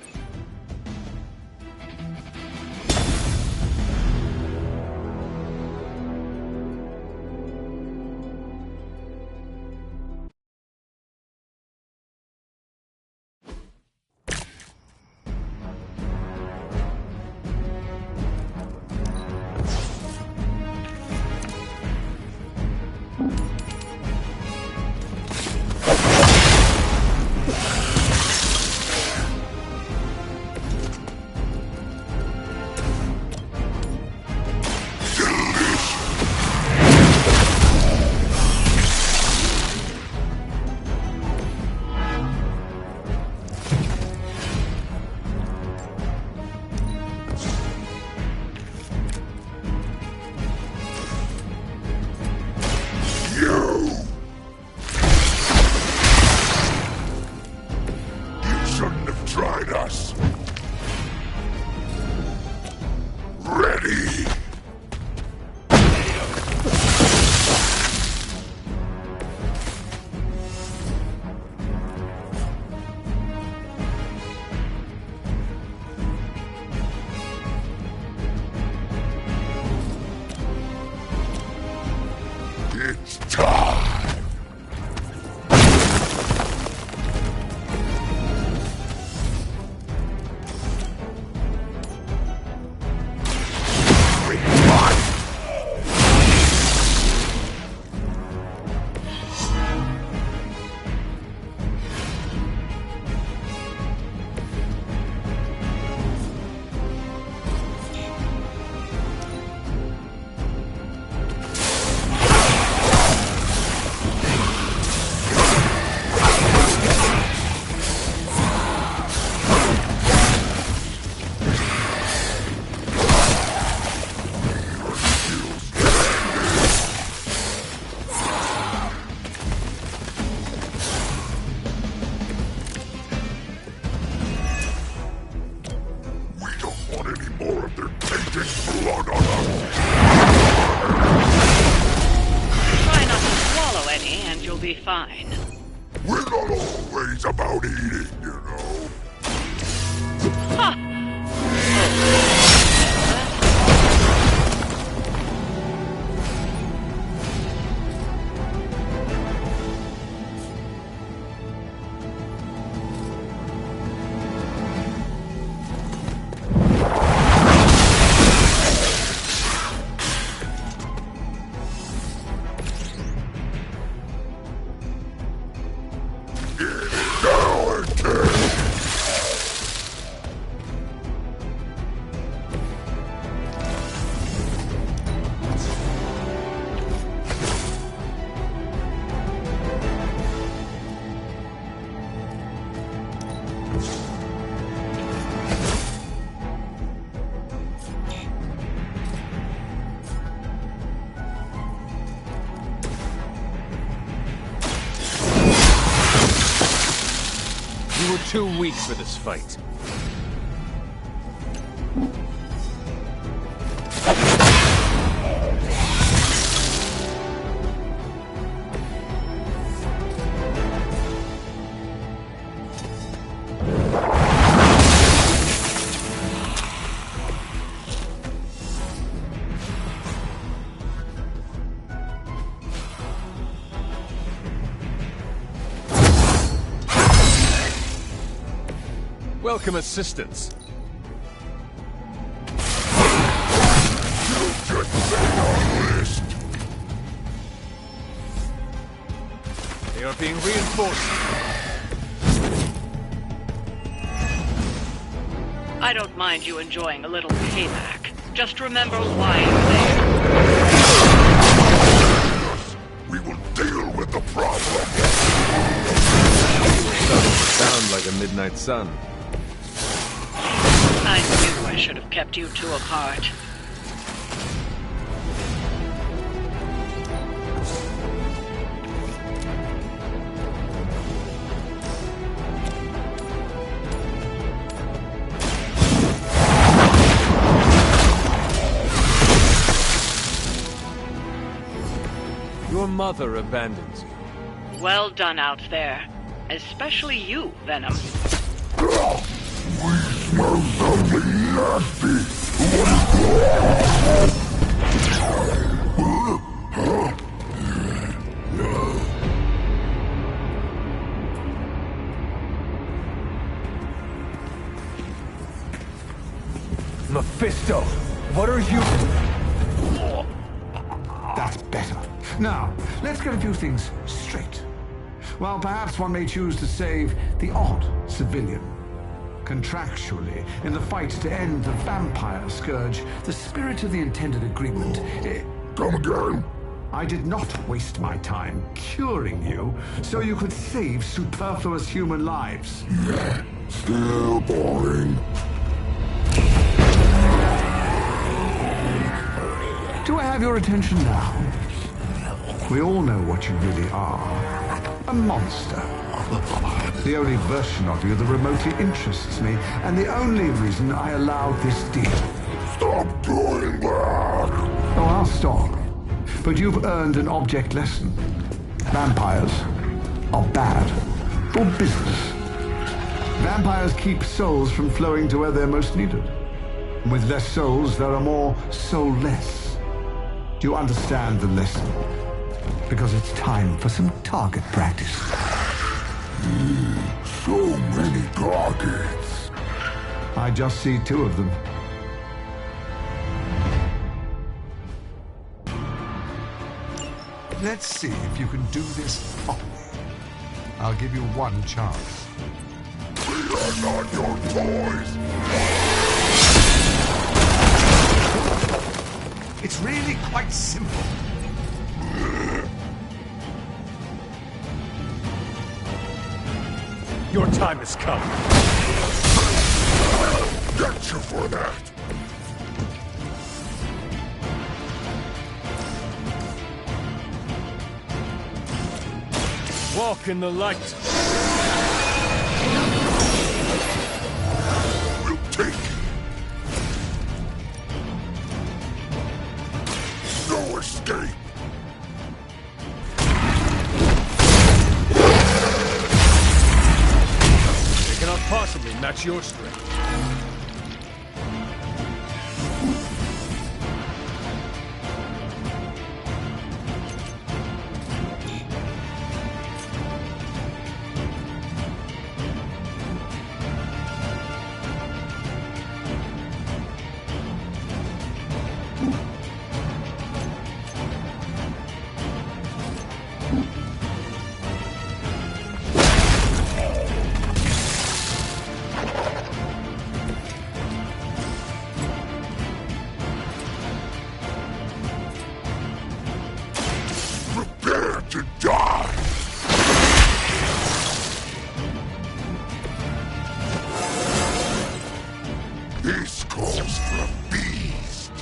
It's time! Be fine. We're not always about eating, you know. Ha! You were too weak for this fight. Welcome assistance. They are being reinforced. I don't mind you enjoying a little payback. Just remember why you're there. We will deal with the problem. Sound like a midnight sun. I knew I should have kept you two apart. Your mother abandons you. Well done out there. Especially you, Venom. We smell something nasty. Mephisto, what are you... That's better. Now, let's get a few things straight. Well, perhaps one may choose to save the odd civilian. Contractually, in the fight to end the vampire scourge, the spirit of the intended agreement... Come again? I did not waste my time curing you so you could save superfluous human lives. Still boring. Do I have your attention now? We all know what you really are. A monster. The only version of you that remotely interests me, and the only reason I allowed this deal. Stop doing that! Oh, I'll stop. But you've earned an object lesson. Vampires are bad for business. Vampires keep souls from flowing to where they're most needed. With less souls, there are more soulless. Do you understand the lesson? Because it's time for some target practice. So many targets. I just see 2 of them. Let's see if you can do this properly. I'll give you 1 chance. We are not your toys. It's really quite simple. Your time has come. Get you for that. Walk in the light. We'll take it. No escape. They cannot possibly match your strength. Prepare to die. This calls for a beast.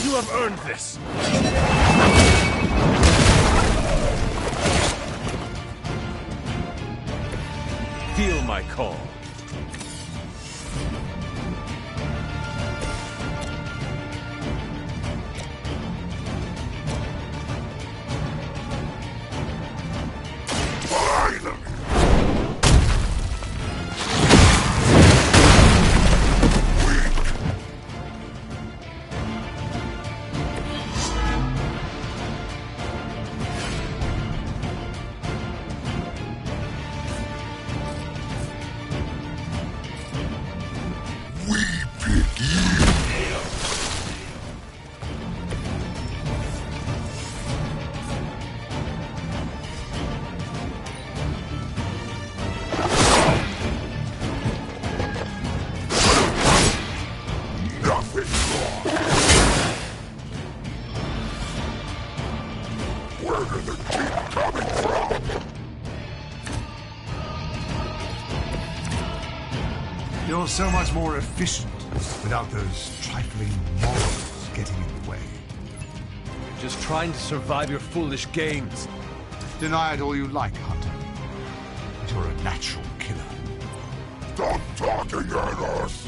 You have earned this. Feel my call. Finally. We pick you. Nothing wrong. Where did the keep coming from? You're so much more efficient without those trifling morals getting in the way. Just trying to survive your foolish games. Deny it all you like, Hunter. But you're a natural killer. Stop talking at us.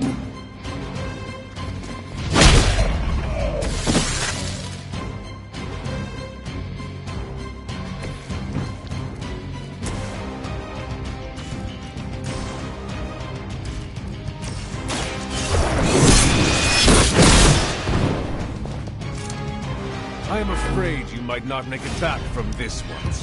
I am afraid you might not make it back from this one.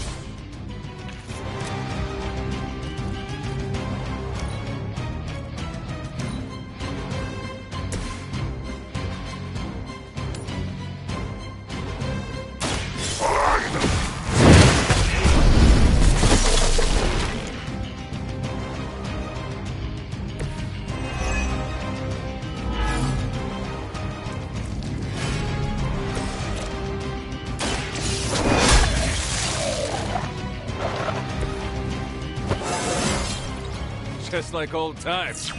Just like old times.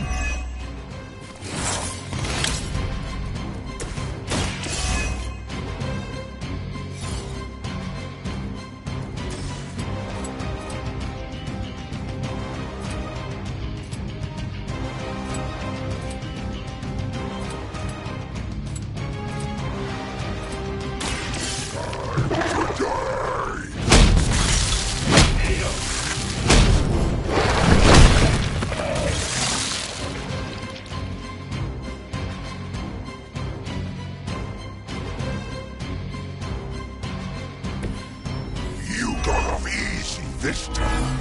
This time.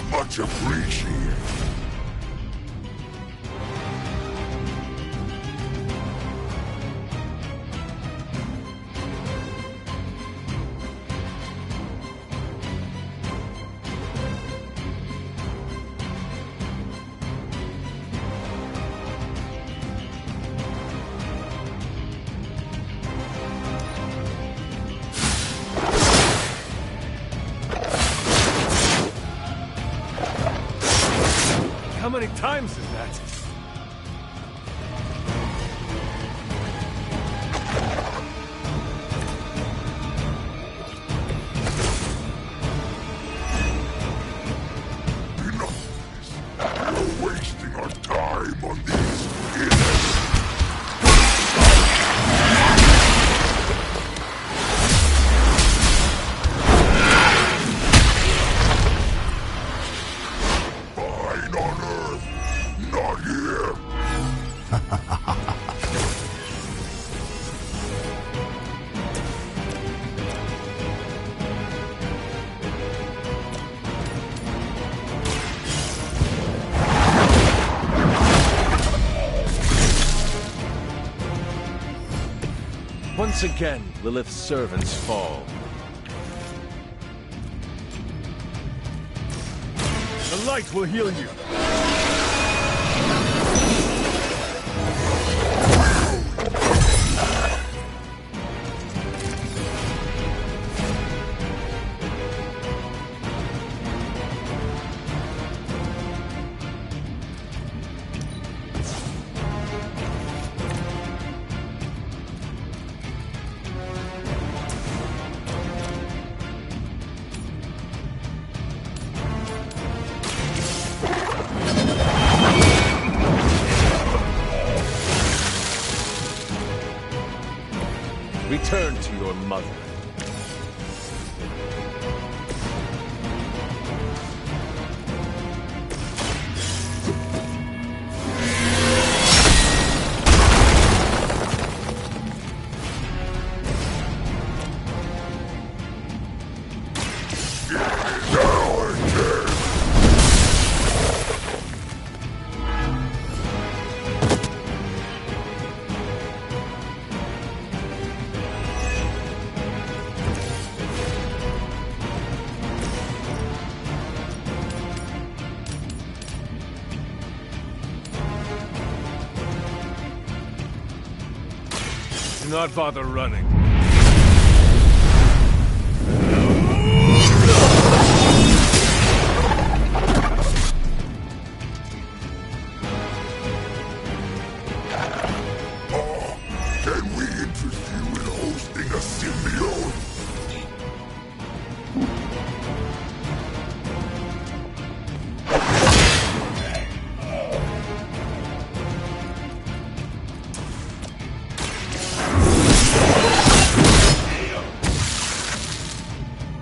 Much appreciated. How many times is that? We're wasting our time on these idiots. Once again, Lilith's servants fall. The light will heal you. Return to your mother. Do not bother running. Can we interest you in hosting a symbiote?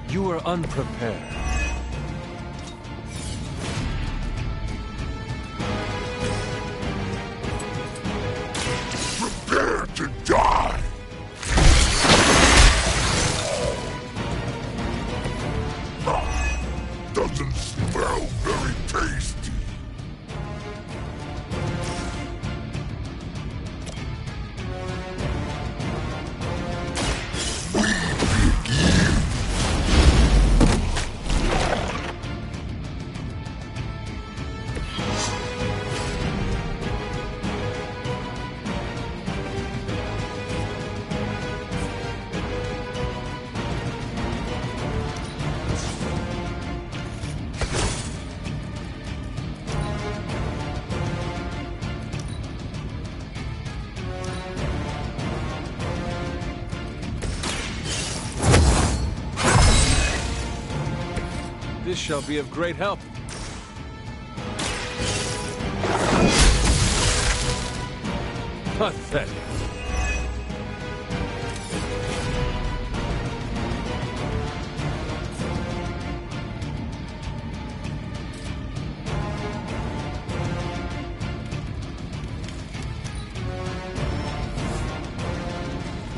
You were unprepared. Prepare to die! Doesn't smell very tasty. This shall be of great help. Pathetic.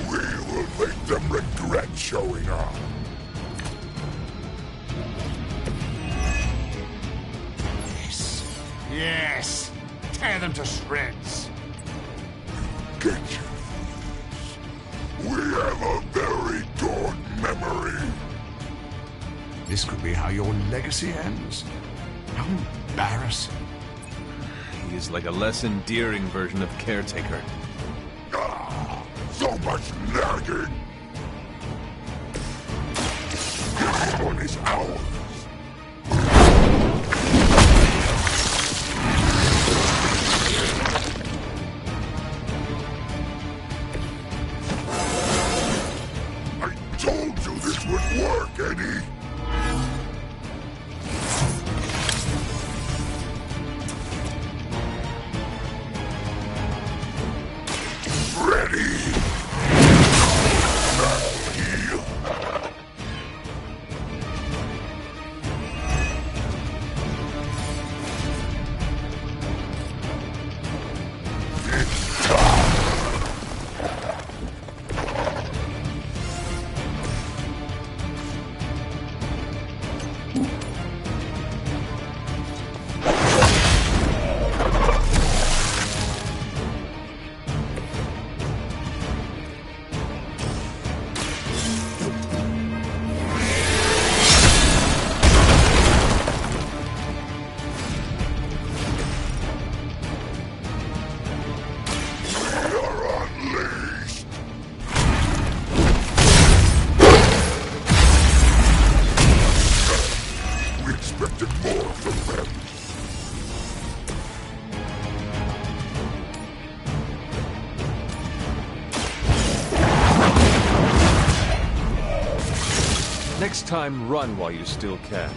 We will make them regret showing up. Yes! Tear them to shreds! Get you. We have a very good memory. This could be how your legacy ends. How embarrassing. He is like a less endearing version of Caretaker. So much nagging. This one is ours. I told you this would work, Eddie. Ready. Next time, run while you still can.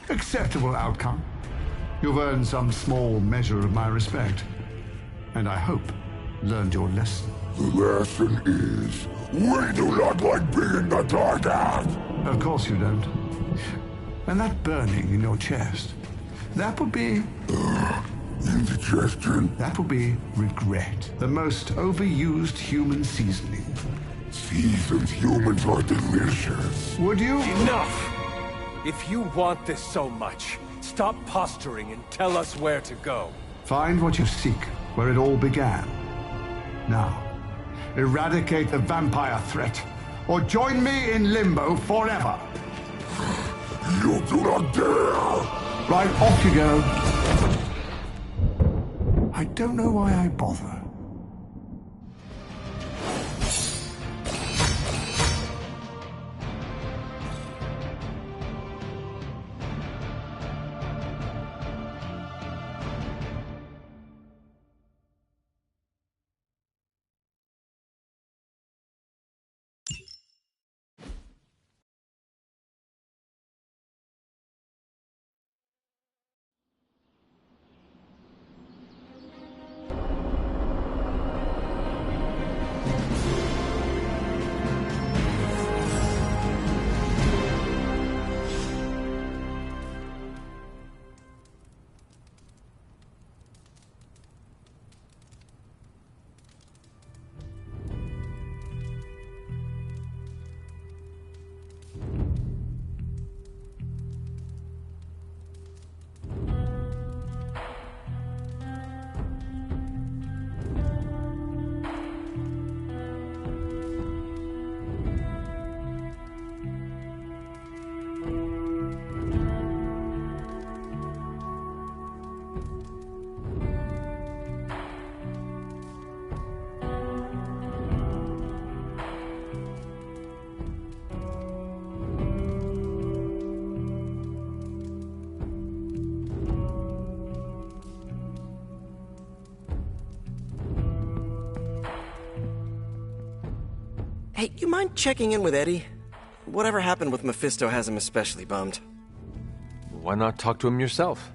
Acceptable outcome. You've earned some small measure of my respect. And I hope learned your lesson. The lesson is, we do not like being attacked. Of course you don't. And that burning in your chest, that would be... indigestion? That would be regret. The most overused human seasoning. Seasoned humans are delicious. Would you? Enough! If you want this so much, stop posturing and tell us where to go. Find what you seek, where it all began. Now, eradicate the vampire threat, or join me in limbo forever. You do not dare! Right, off you go. I don't know why I bother. Hey, you mind checking in with Eddie? Whatever happened with Mephisto has him especially bummed. Why not talk to him yourself?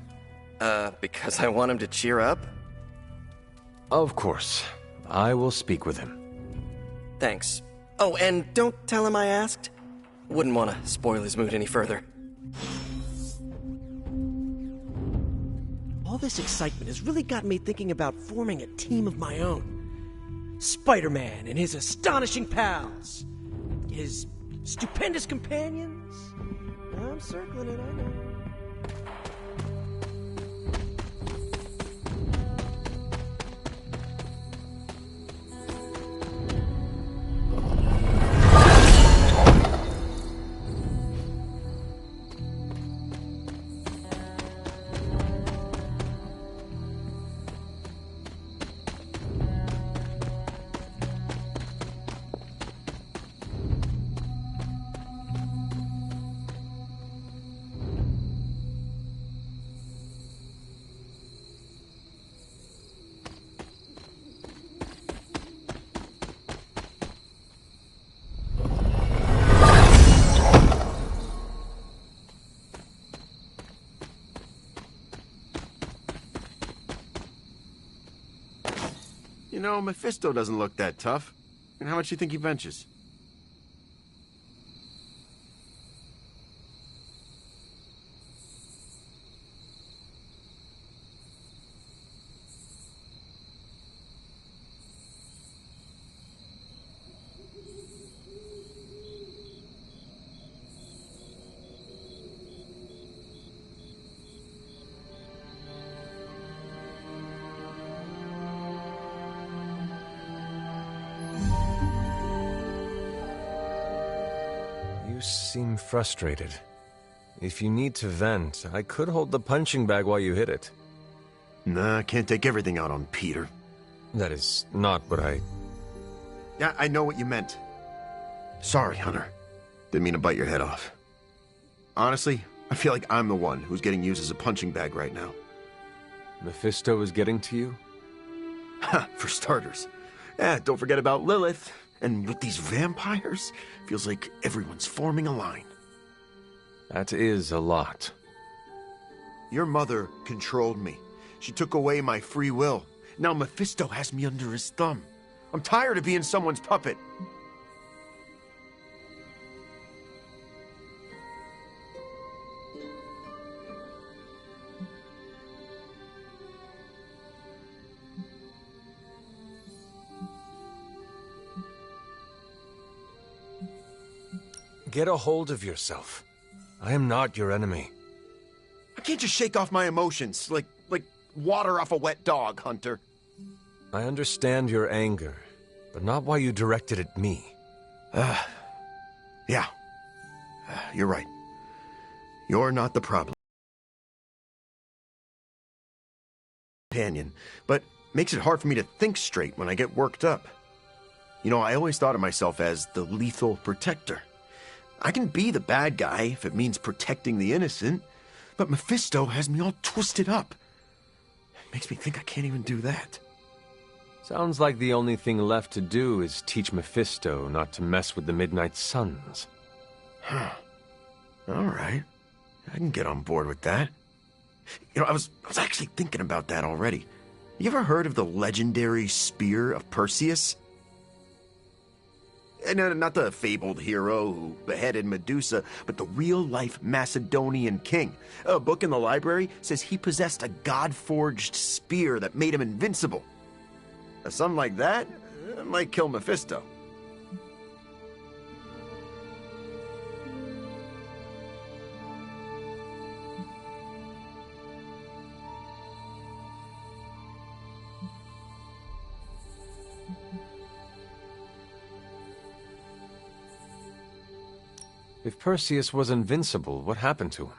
Because I want him to cheer up? Of course. I will speak with him. Thanks. Oh, and don't tell him I asked. Wouldn't want to spoil his mood any further. All this excitement has really got me thinking about forming a team of my own. Spider-Man and his astonishing pals. His stupendous companions. I'm circling it, I know. You know, Mephisto doesn't look that tough. And how much do you think he benches? You seem frustrated. If you need to vent, I could hold the punching bag while you hit it. Nah, I can't take everything out on Peter. That is not what I... Yeah, I know what you meant. Sorry, Hunter. Didn't mean to bite your head off. Honestly, I feel like I'm the one who's getting used as a punching bag right now. Mephisto is getting to you? Ha, for starters. Yeah, don't forget about Lilith. And with these vampires, feels like everyone's forming a line. That is a lot. Your mother controlled me. She took away my free will. Now Mephisto has me under his thumb. I'm tired of being someone's puppet. Get a hold of yourself. I am not your enemy. I can't just shake off my emotions like water off a wet dog, Hunter. I understand your anger, but not why you directed at me. Yeah. You're right. You're not the problem. Companion, but makes it hard for me to think straight when I get worked up. You know, I always thought of myself as the lethal protector. I can be the bad guy if it means protecting the innocent, but Mephisto has me all twisted up. It makes me think I can't even do that. Sounds like the only thing left to do is teach Mephisto not to mess with the Midnight Suns. Huh. All right. I can get on board with that. You know, I was actually thinking about that already. You ever heard of the legendary spear of Perseus? No, not the fabled hero who beheaded Medusa, but the real-life Macedonian king. A book in the library says he possessed a god-forged spear that made him invincible. Something like that might kill Mephisto. If Perseus was invincible, what happened to him?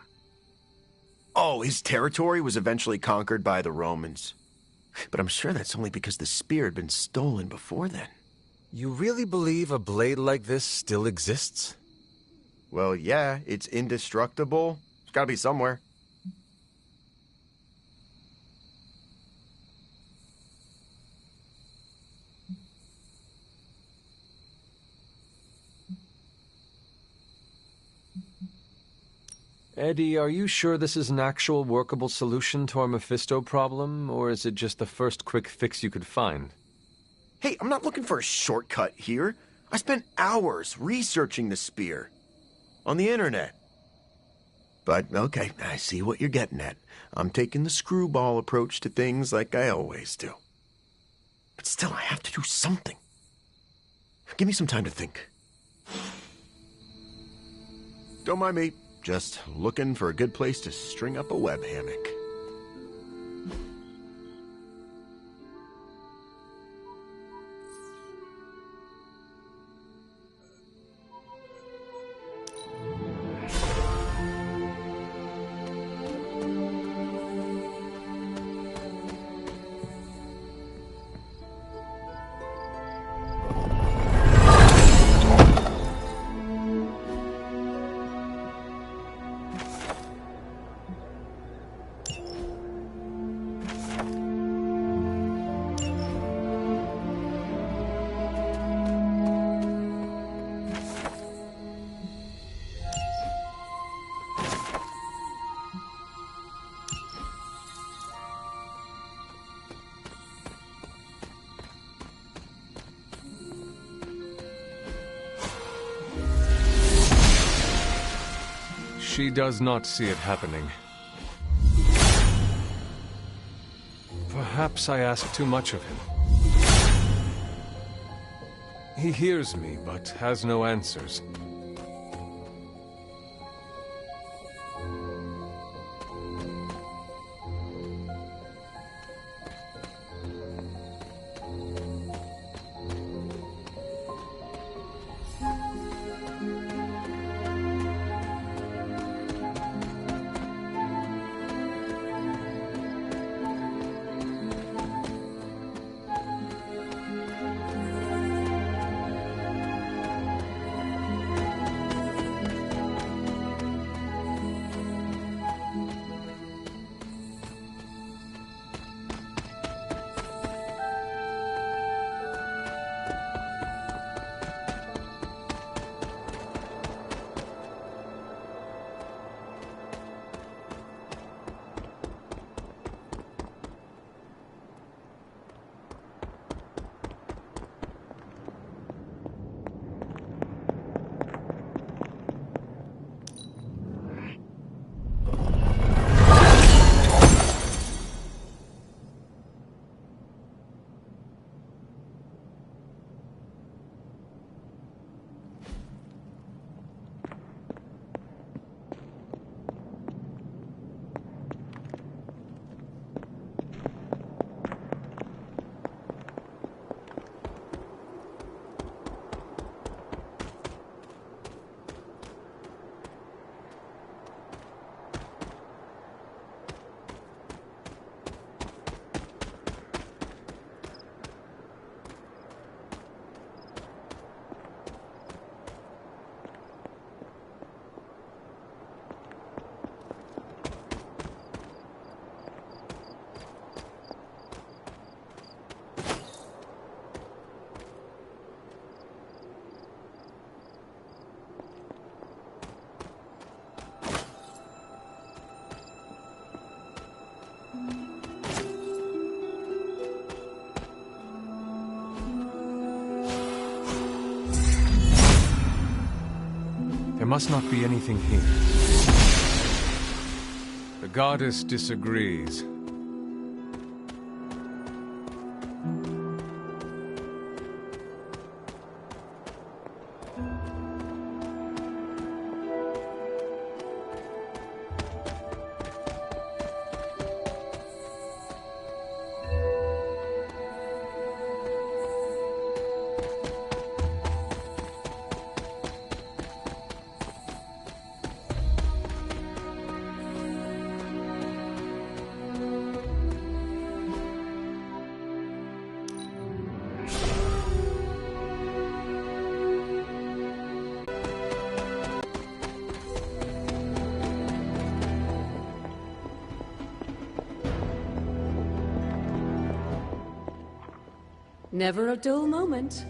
Oh, his territory was eventually conquered by the Romans. But I'm sure that's only because the spear had been stolen before then. You really believe a blade like this still exists? Well, yeah, it's indestructible. It's gotta be somewhere. Eddie, are you sure this is an actual workable solution to our Mephisto problem, or is it just the first quick fix you could find? Hey, I'm not looking for a shortcut here. I spent hours researching the spear. On the internet. But, okay, I see what you're getting at. I'm taking the screwball approach to things like I always do. But still, I have to do something. Give me some time to think. Don't mind me. Just looking for a good place to string up a web hammock. She does not see it happening. Perhaps I ask too much of him. He hears me, but has no answers. must not be anything here. The goddess disagrees. Never a dull moment.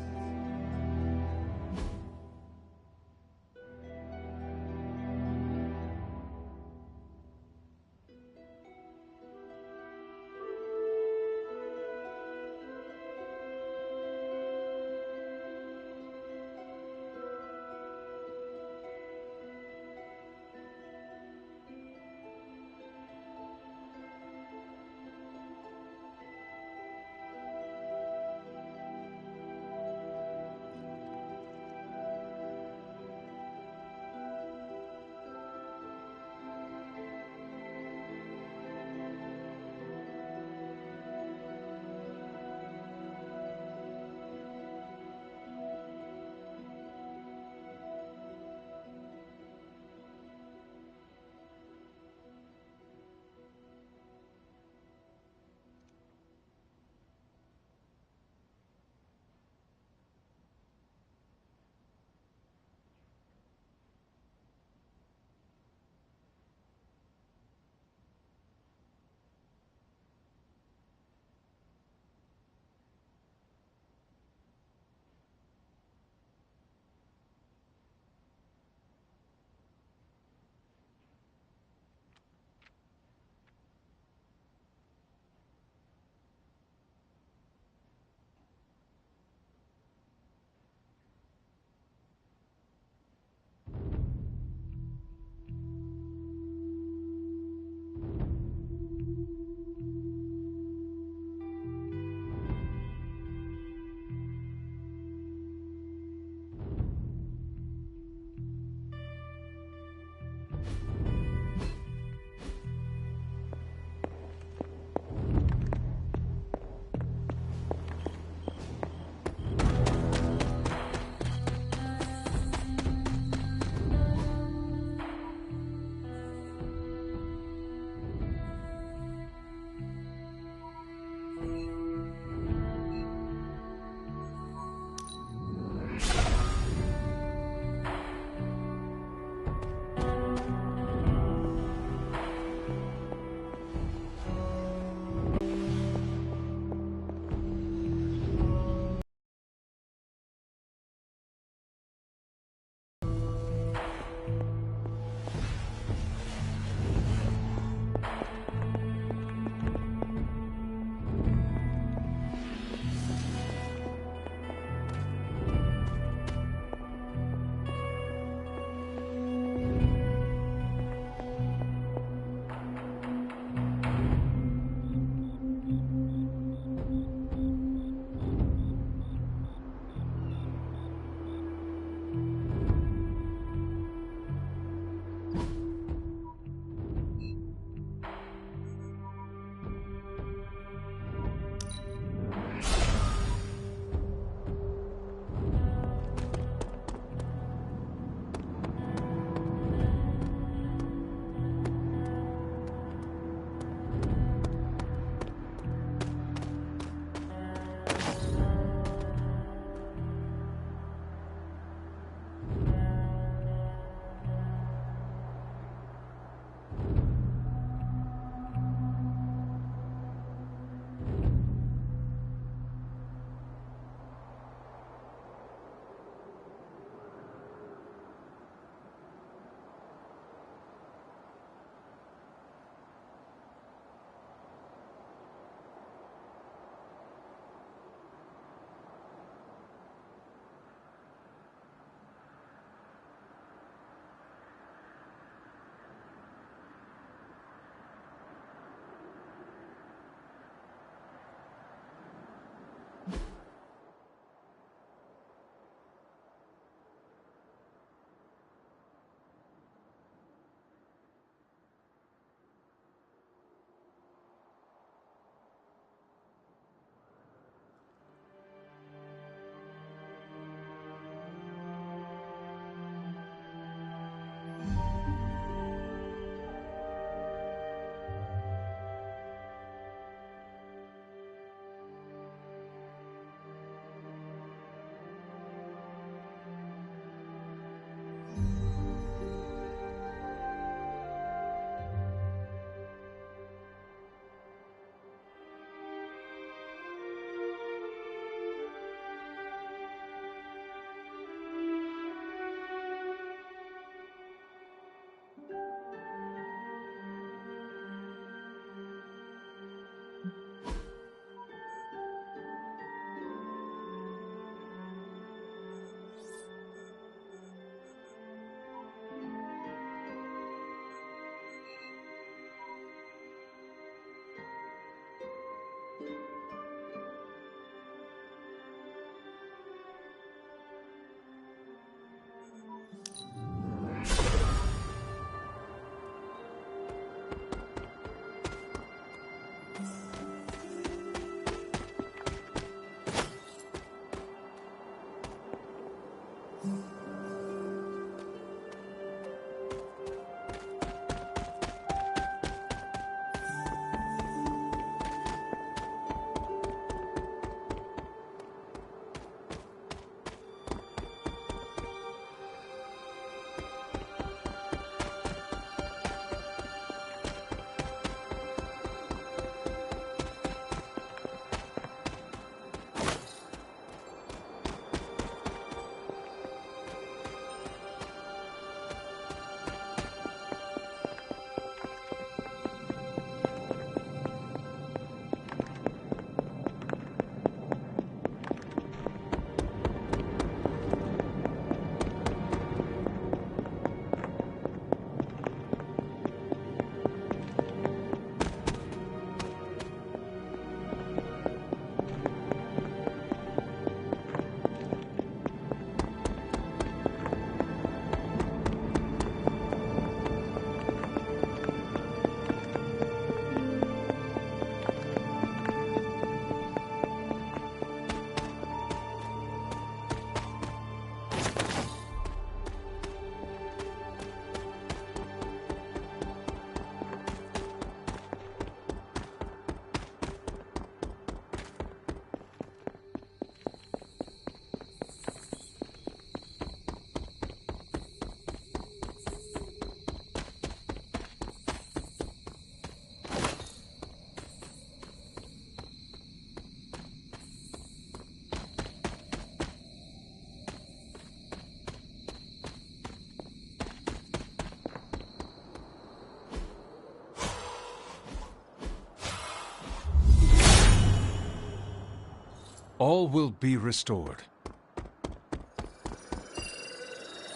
all will be restored.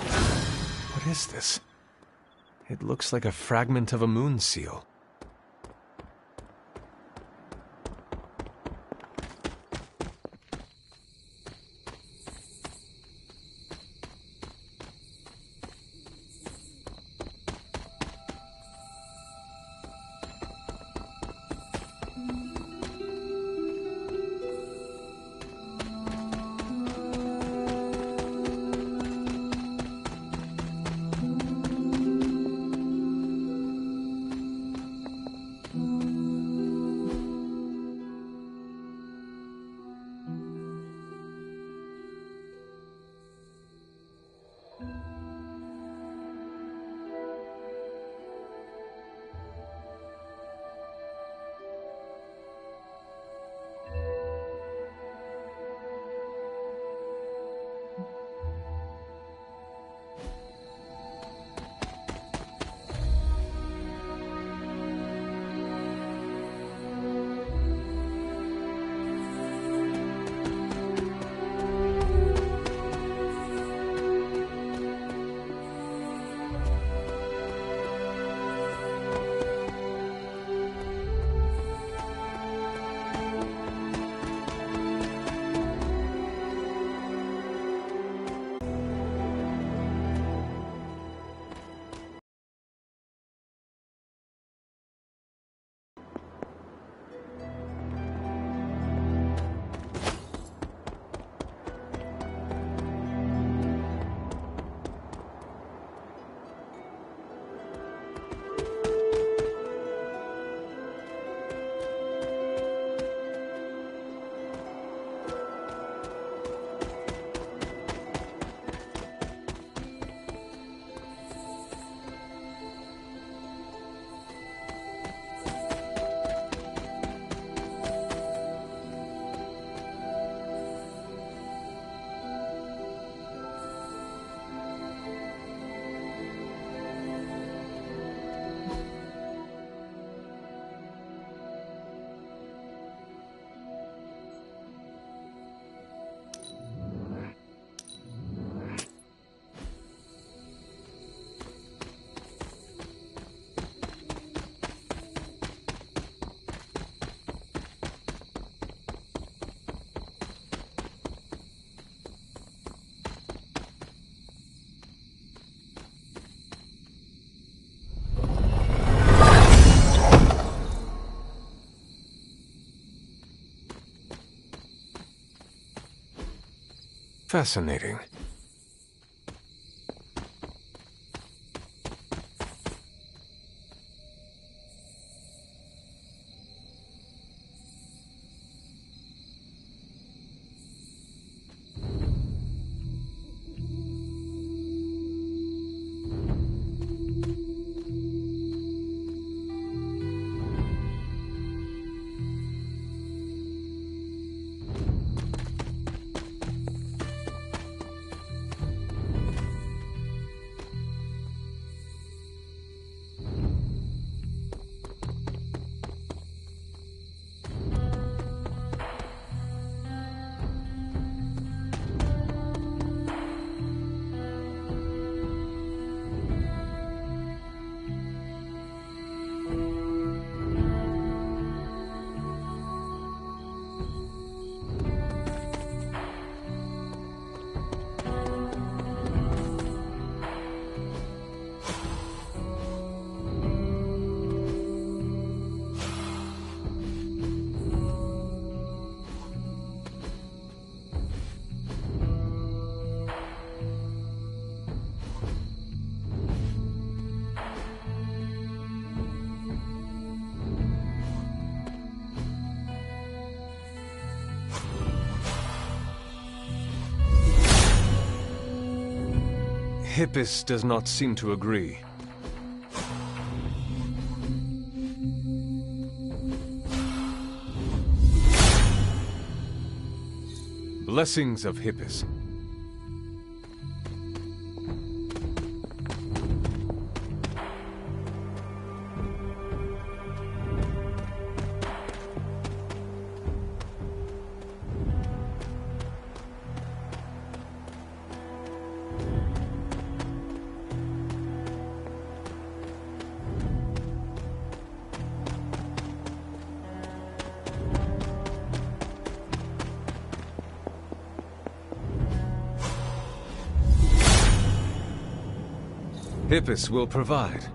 What is this? It looks like a fragment of a moon seal. Fascinating. Hippus does not seem to agree. Blessings of Hippus. Vippus will provide.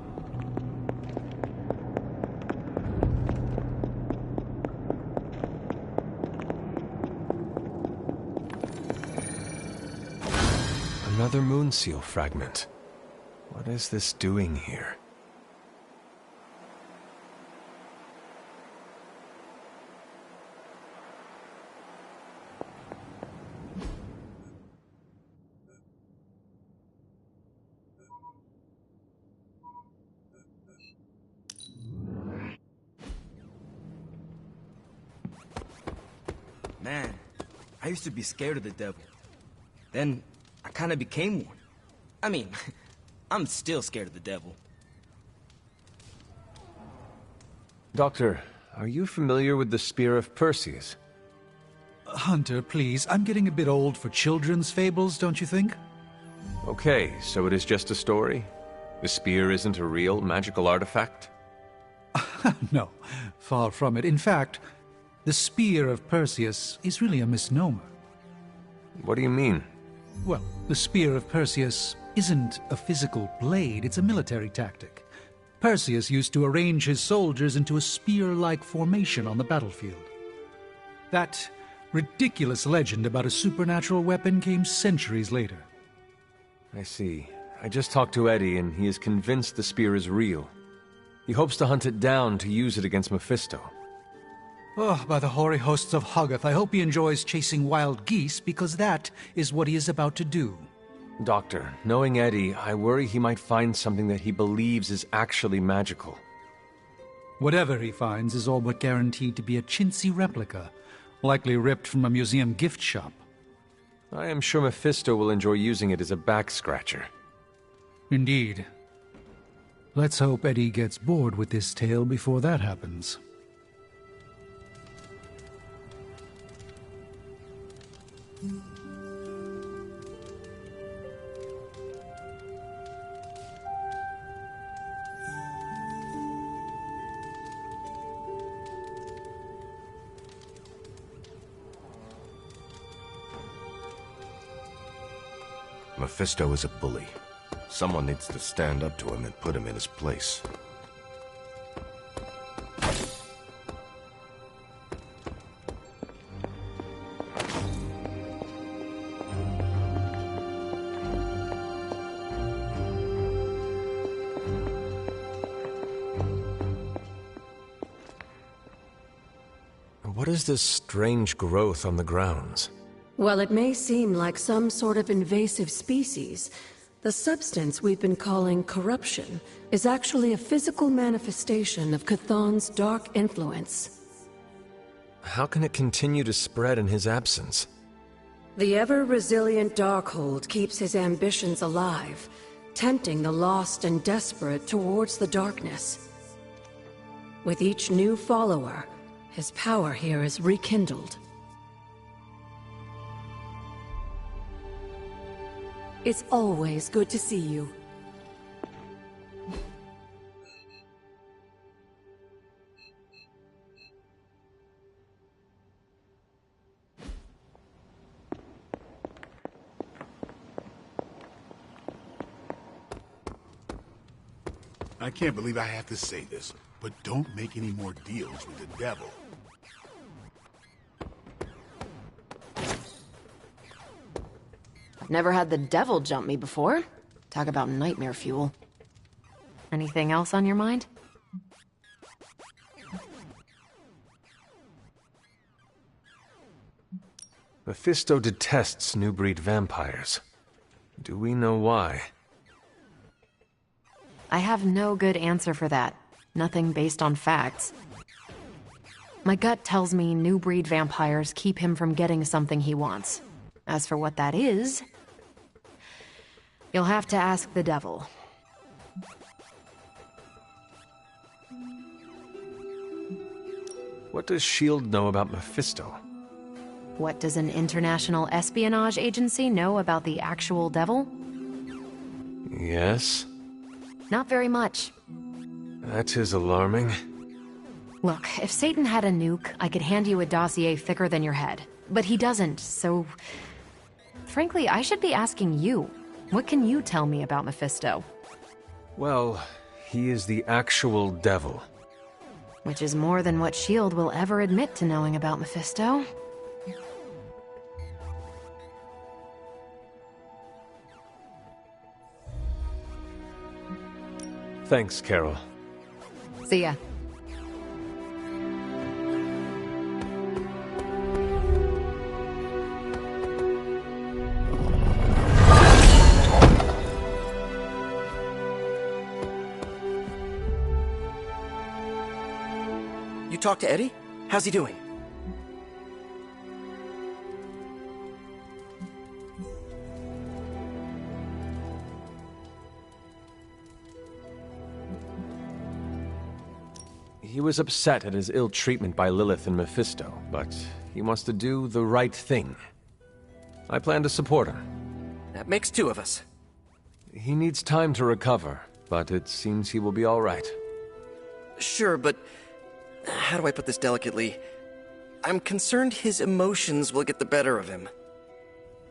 Another moon seal fragment. What is this doing here? Man, I used to be scared of the devil. Then I kind of became one. I mean, I'm still scared of the devil. Doctor, are you familiar with the Spear of Perseus? Hunter, please, I'm getting a bit old for children's fables, don't you think? Okay, so it is just a story? The spear isn't a real magical artifact? No, far from it. In fact, the Spear of Perseus is really a misnomer. What do you mean? Well, the Spear of Perseus isn't a physical blade, it's a military tactic. Perseus used to arrange his soldiers into a spear-like formation on the battlefield. That ridiculous legend about a supernatural weapon came centuries later. I see. I just talked to Eddie, and he is convinced the spear is real. He hopes to hunt it down to use it against Mephisto. Oh, by the hoary hosts of Hoggoth, I hope he enjoys chasing wild geese, because that is what he is about to do. Doctor, knowing Eddie, I worry he might find something that he believes is actually magical. Whatever he finds is all but guaranteed to be a chintzy replica, likely ripped from a museum gift shop. I am sure Mephisto will enjoy using it as a back-scratcher. Indeed. Let's hope Eddie gets bored with this tale before that happens. Mephisto is a bully. Someone needs to stand up to him and put him in his place. What is this strange growth on the grounds? While it may seem like some sort of invasive species, the substance we've been calling corruption is actually a physical manifestation of Chthon's dark influence. How can it continue to spread in his absence? The ever-resilient Darkhold keeps his ambitions alive, tempting the lost and desperate towards the darkness. With each new follower, his power here is rekindled. It's always good to see you. I can't believe I have to say this, but don't make any more deals with the devil. Never had the devil jump me before. Talk about nightmare fuel. Anything else on your mind? Mephisto detests new breed vampires. Do we know why? I have no good answer for that. Nothing based on facts. My gut tells me new breed vampires keep him from getting something he wants. As for what that is, you'll have to ask the devil. What does S.H.I.E.L.D. know about Mephisto? What does an international espionage agency know about the actual devil? Yes? Not very much. That is alarming. Look, if Satan had a nuke, I could hand you a dossier thicker than your head. But he doesn't, so... Frankly, I should be asking you. What can you tell me about Mephisto? Well, he is the actual devil. Which is more than what S.H.I.E.L.D. will ever admit to knowing about Mephisto. Thanks, Carol. See ya. You talked to Eddie? How's he doing? He was upset at his ill treatment by Lilith and Mephisto, but he wants to do the right thing. I plan to support him. That makes two of us. He needs time to recover, but it seems he will be all right. Sure, but how do I put this delicately? I'm concerned his emotions will get the better of him.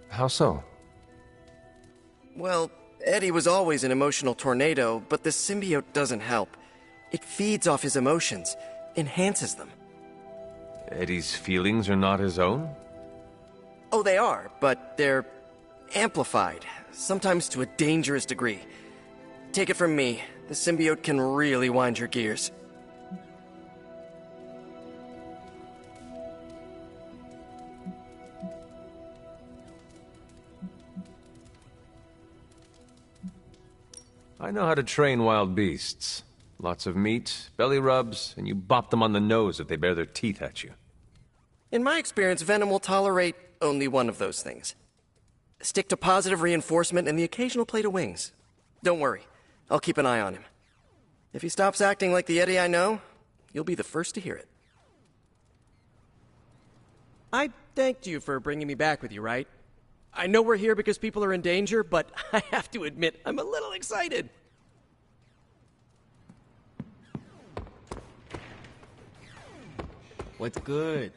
How so? Well, Eddie was always an emotional tornado, but the symbiote doesn't help. It feeds off his emotions, enhances them. Eddie's feelings are not his own? Oh, they are, but they're amplified, sometimes to a dangerous degree. Take it from me, the symbiote can really wind your gears. I know how to train wild beasts. Lots of meat, belly rubs, and you bop them on the nose if they bare their teeth at you. In my experience, Venom will tolerate only one of those things. Stick to positive reinforcement and the occasional plate of wings. Don't worry, I'll keep an eye on him. If he stops acting like the Eddie I know, you'll be the first to hear it. I thanked you for bringing me back with you, right? I know we're here because people are in danger, but I have to admit, I'm a little excited. What's good?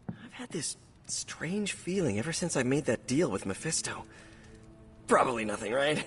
I've had this strange feeling ever since I made that deal with Mephisto. Probably nothing, right?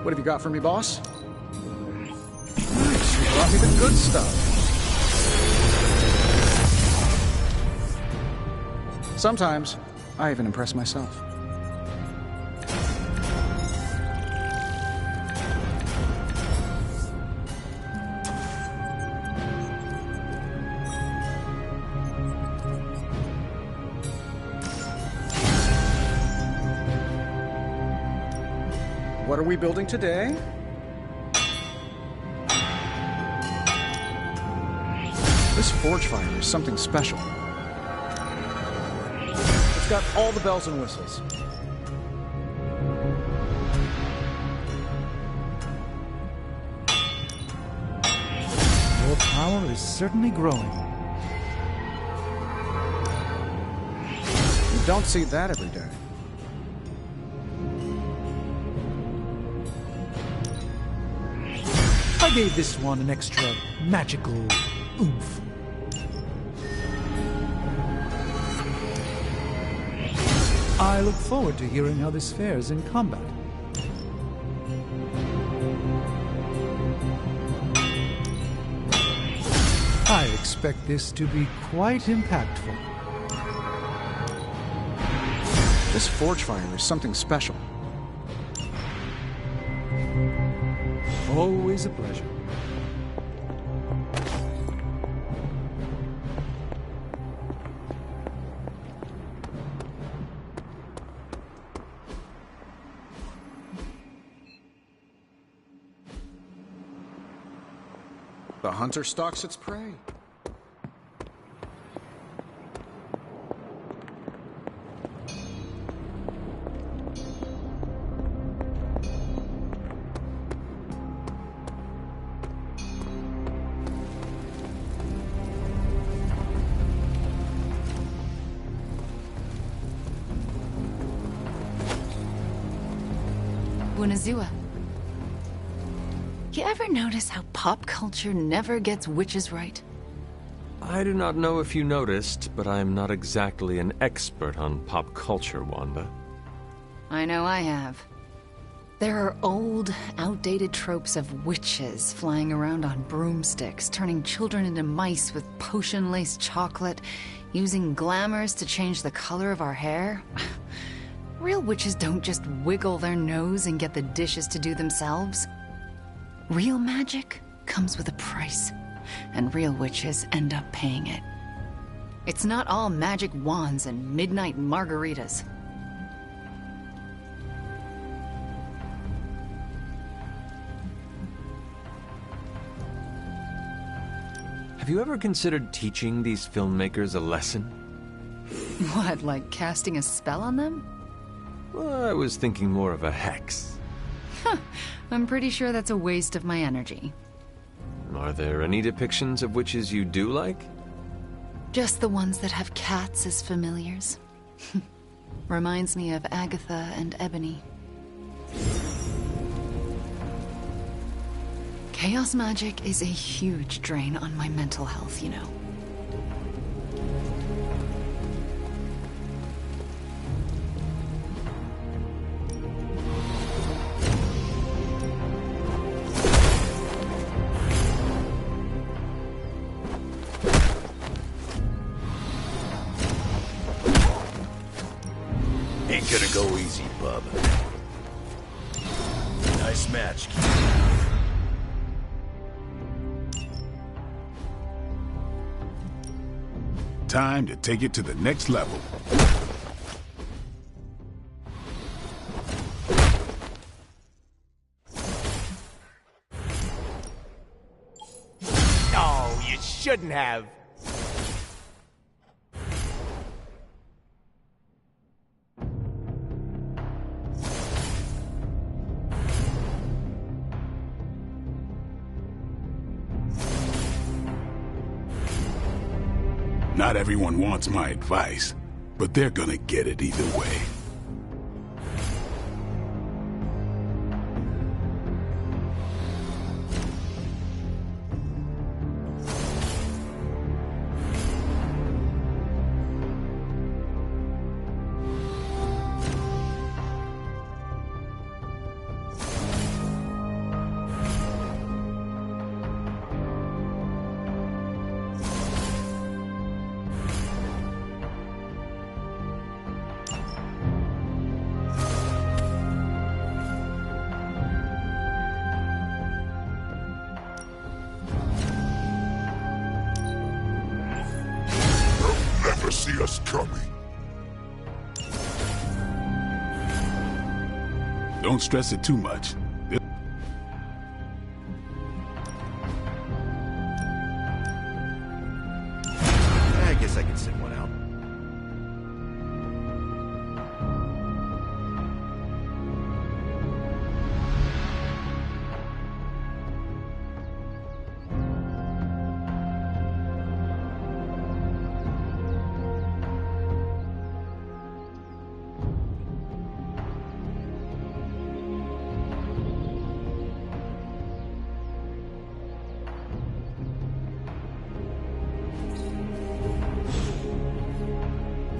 What have you got for me, boss? Nice, you brought me the good stuff. Sometimes, I even impress myself. What are we building today? This forge fire is something special. It's got all the bells and whistles. Your power is certainly growing. You don't see that every day. I gave this one an extra magical oomph. I look forward to hearing how this fares in combat. I expect this to be quite impactful. This forge fire is something special. Always a pleasure. The hunter stalks its prey. Bunazua. You ever notice how pop culture never gets witches right? I do not know if you noticed, but I am not exactly an expert on pop culture, Wanda. I know I have. There are old, outdated tropes of witches flying around on broomsticks, turning children into mice with potion-laced chocolate, using glamours to change the color of our hair. Real witches don't just wiggle their nose and get the dishes to do themselves. Real magic comes with a price, and real witches end up paying it. It's not all magic wands and midnight margaritas. Have you ever considered teaching these filmmakers a lesson? What, like casting a spell on them? Well, I was thinking more of a hex. I'm pretty sure that's a waste of my energy. Are there any depictions of witches you do like? Just the ones that have cats as familiars. Reminds me of Agatha and Ebony. Chaos magic is a huge drain on my mental health, you know. Ain't gonna go easy, bub. Nice match, kid. Time to take it to the next level. Oh, you shouldn't have. Not everyone wants my advice, but they're gonna get it either way. Never see us coming. Don't stress it too much. I guess I can sit one out.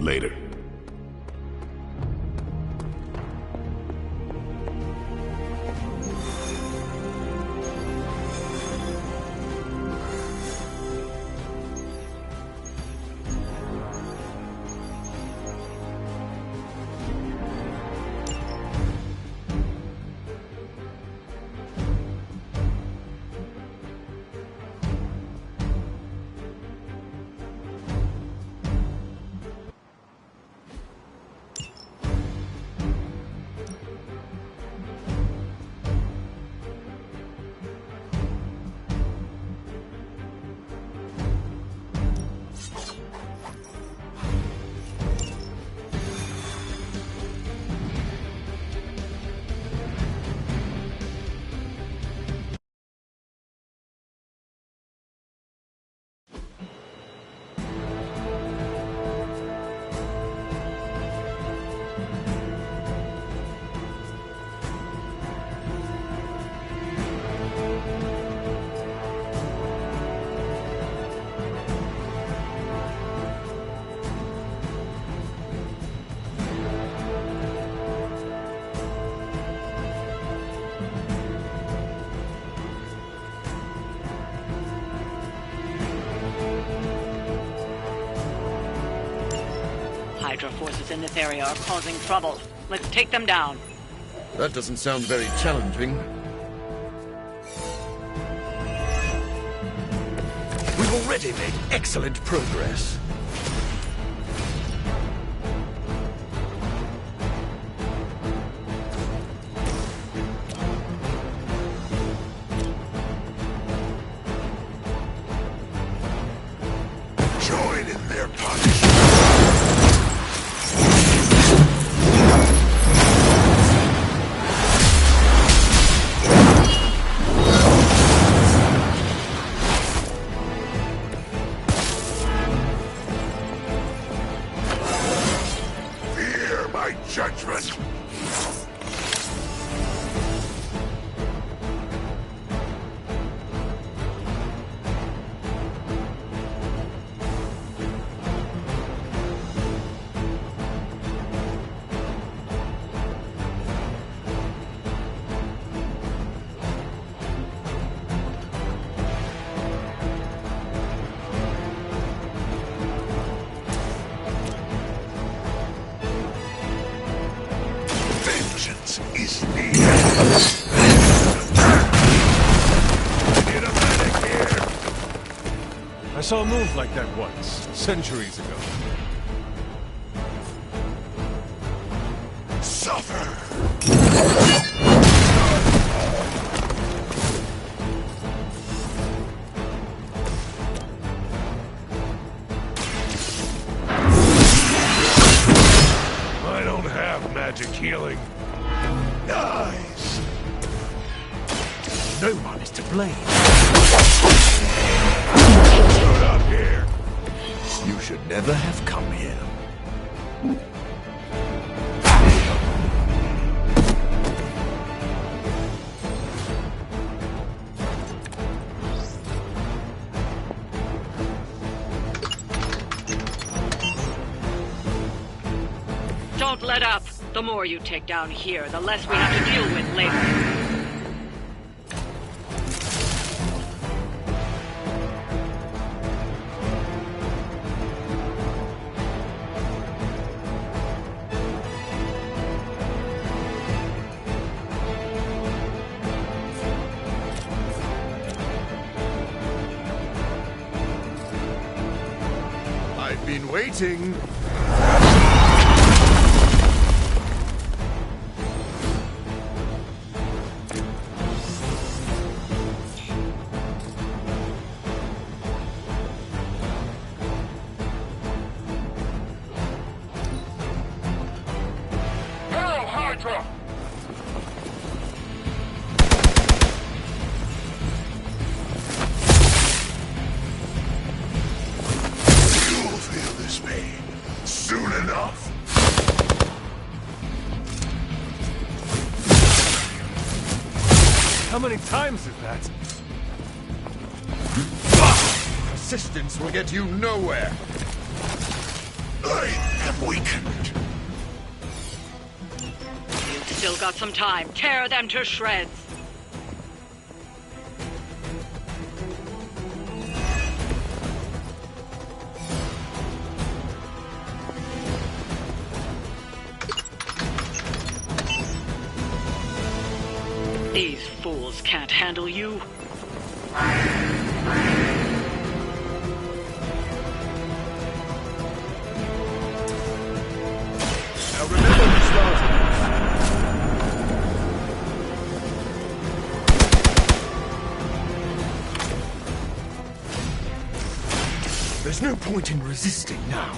Later. Hydra forces in this area are causing trouble. Let's take them down. That doesn't sound very challenging. We've already made excellent progress. Join in their punishment. Fear my judgment. Vengeance is needed. Need a medic here. I saw a move like that once, centuries ago. Suffer. I don't have magic healing. Nice. No one is to blame. Shut up here. You should never have come here. Don't let up. The more you take down here, the less we have to deal with later. I've been waiting. Hail Hydra! You'll feel this pain soon enough. How many times is that? Persistence will get you nowhere. I am weakened. You've still got some time. Tear them to shreds. These fools can't handle you. Now remember who started. There's no point in resisting now.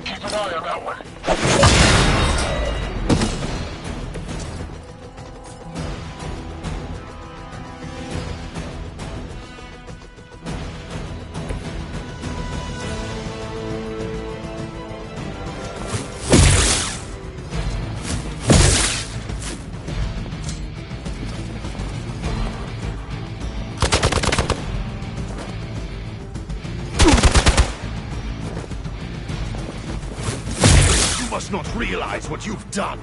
Keep an eye on that one. must not realize what you've done.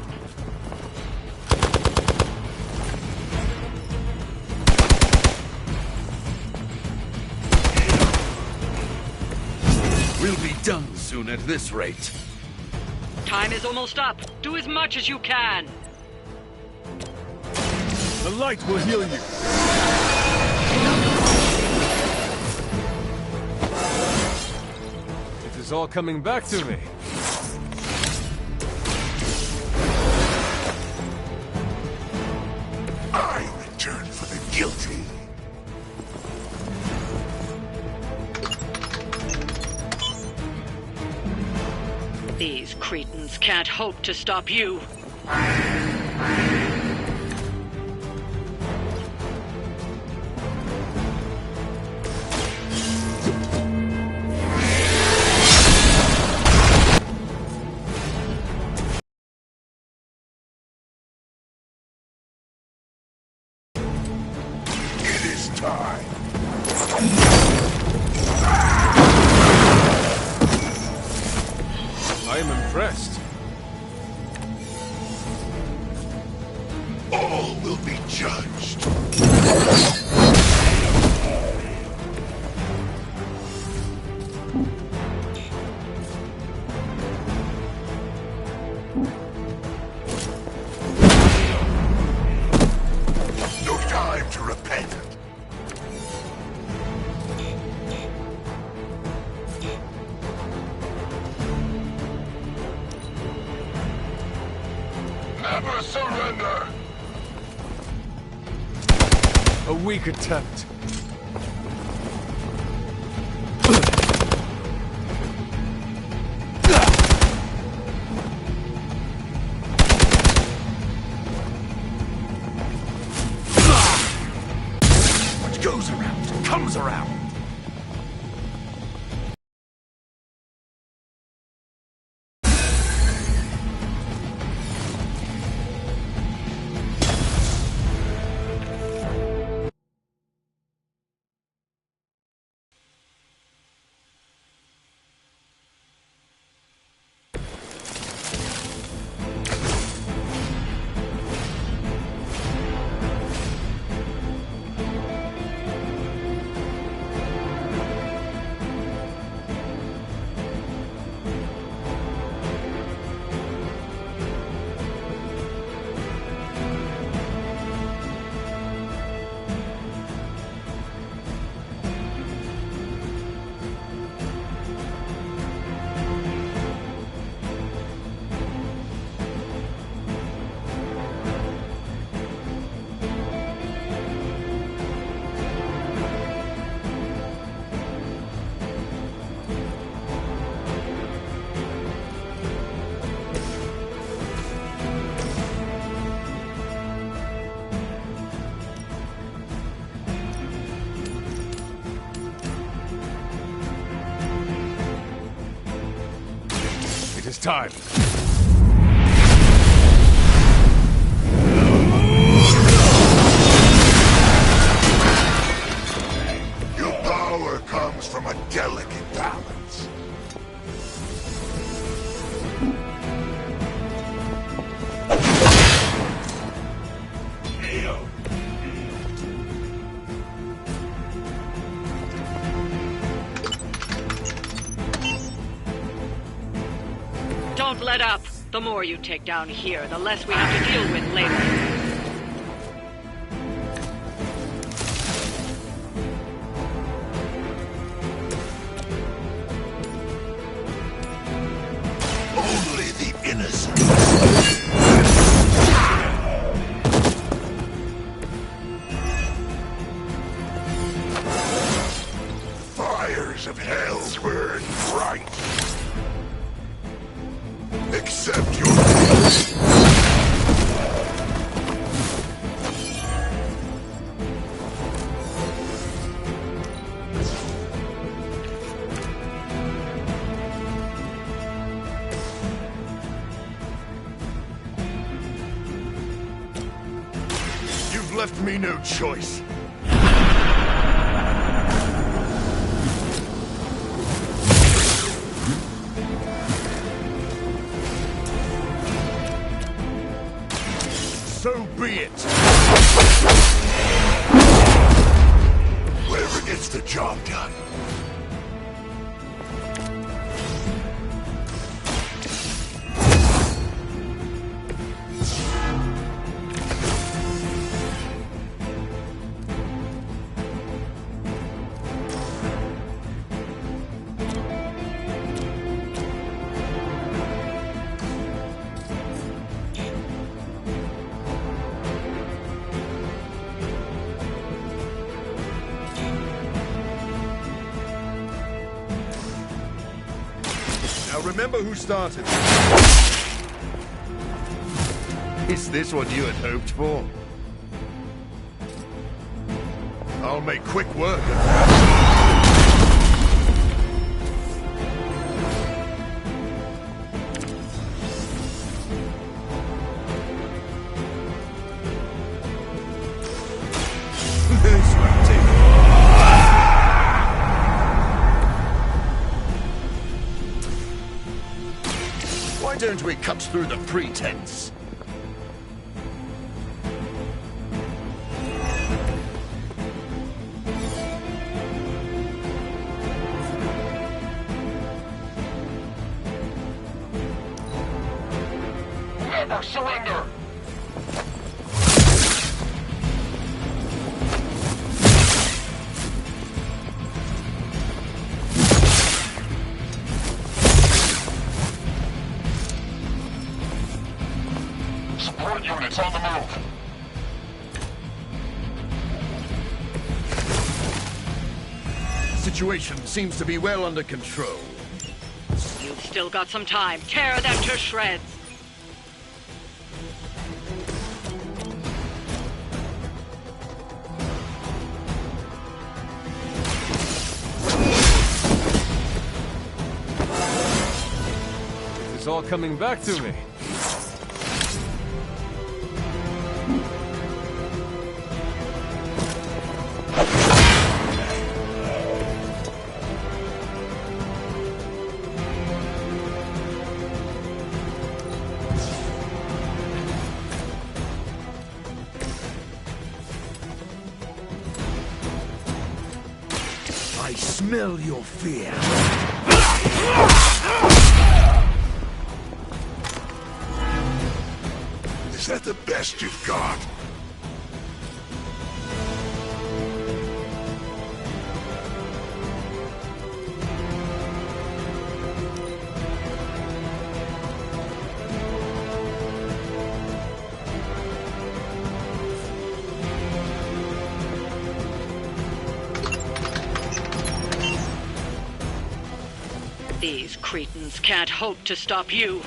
We'll be done soon at this rate. Time is almost up. Do as much as you can. The light will heal you. It is all coming back to me. I return for the guilty. These cretins can't hope to stop you. It is time. I am impressed. All will be judged. No time to repent. Never surrender. A weak attempt. What goes around comes around. It is time. Your power comes from a delicate balance. Don't let up. The more you take down here, the less we have to deal with later. Only the innocent. Fires of hell burn bright. Accept your fate. You've left me no choice. So be it. Whoever gets the job done. Now remember who started. Is this what you had hoped for? I'll make quick work of that. This won't take Why don't we cut through the pretense? Never surrender! Support units on the move. Situation seems to be well under control. You've still got some time. Tear them to shreds. It's all coming back to me. I smell your fear. Is that the best you've got? These cretins can't hope to stop you.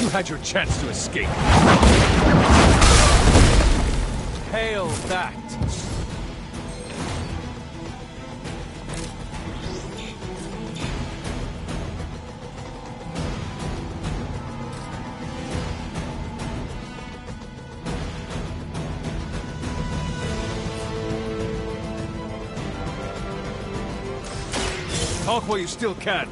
You had your chance to escape. Hail that! Talk while you still can.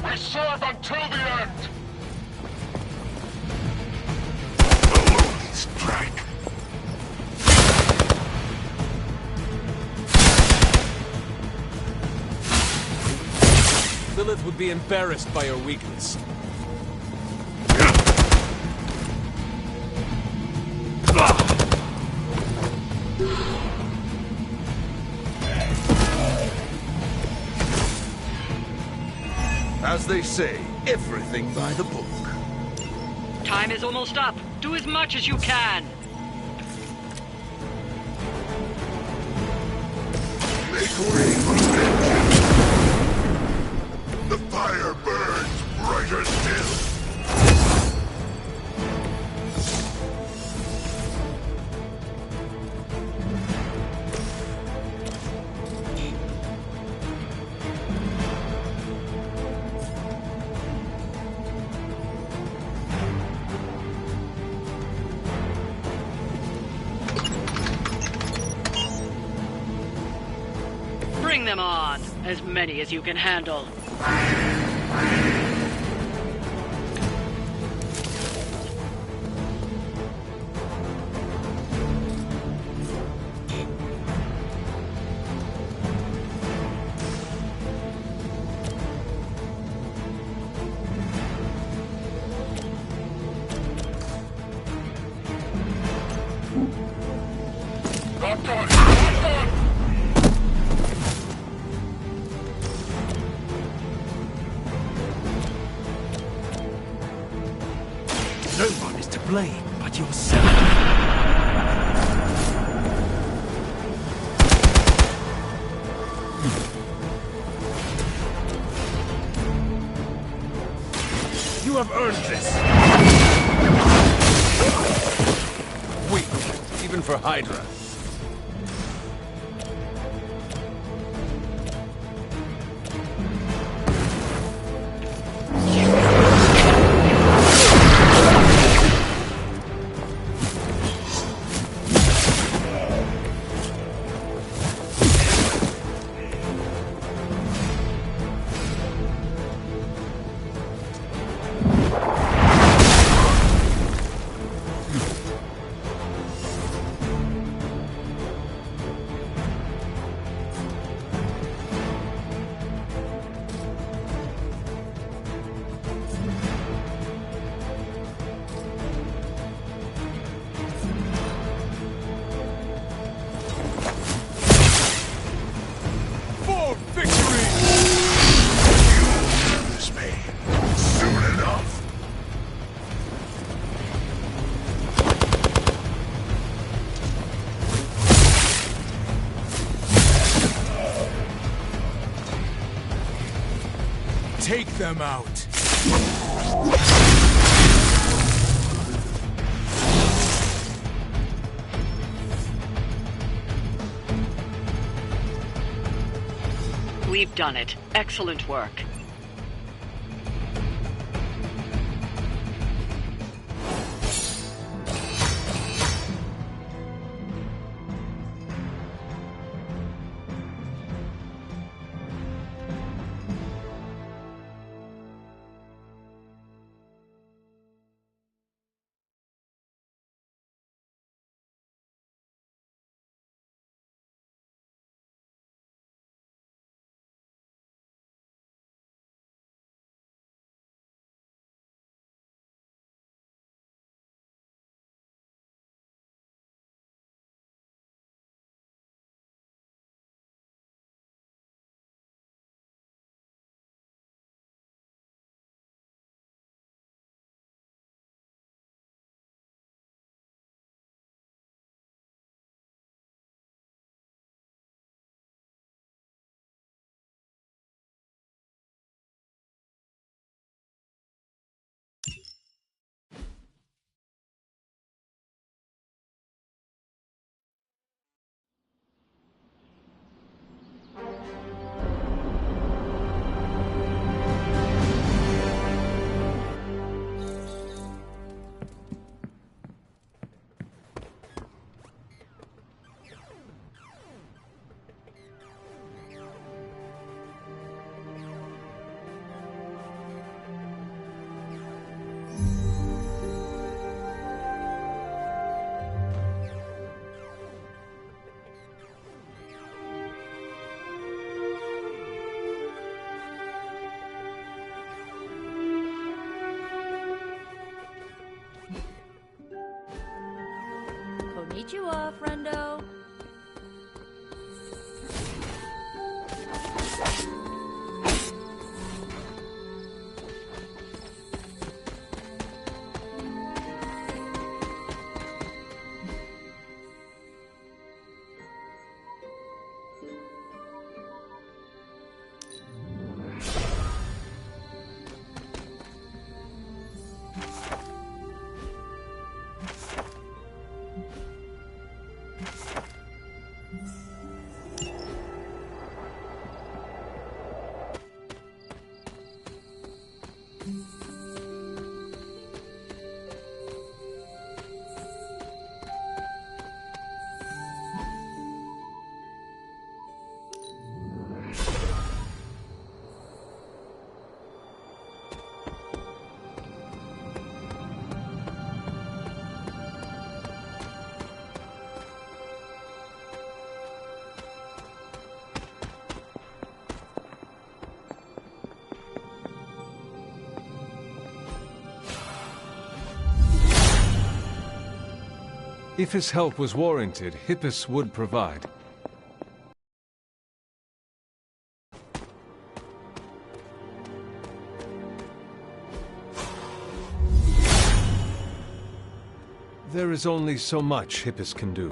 We serve until the end! Strike. Lilith would be embarrassed by your weakness. As they say, everything by the book. Time is almost up. Do as much as you can. Make way for vengeance. The fire burns brighter still. Bring them on. As many as you can handle. No one is to blame but yourself. You have earned this. Weak, even for Hydra. Take them out. We've done it. Excellent work. Konnichiwa, friendo. If his help was warranted, Hippus would provide. There is only so much Hippus can do.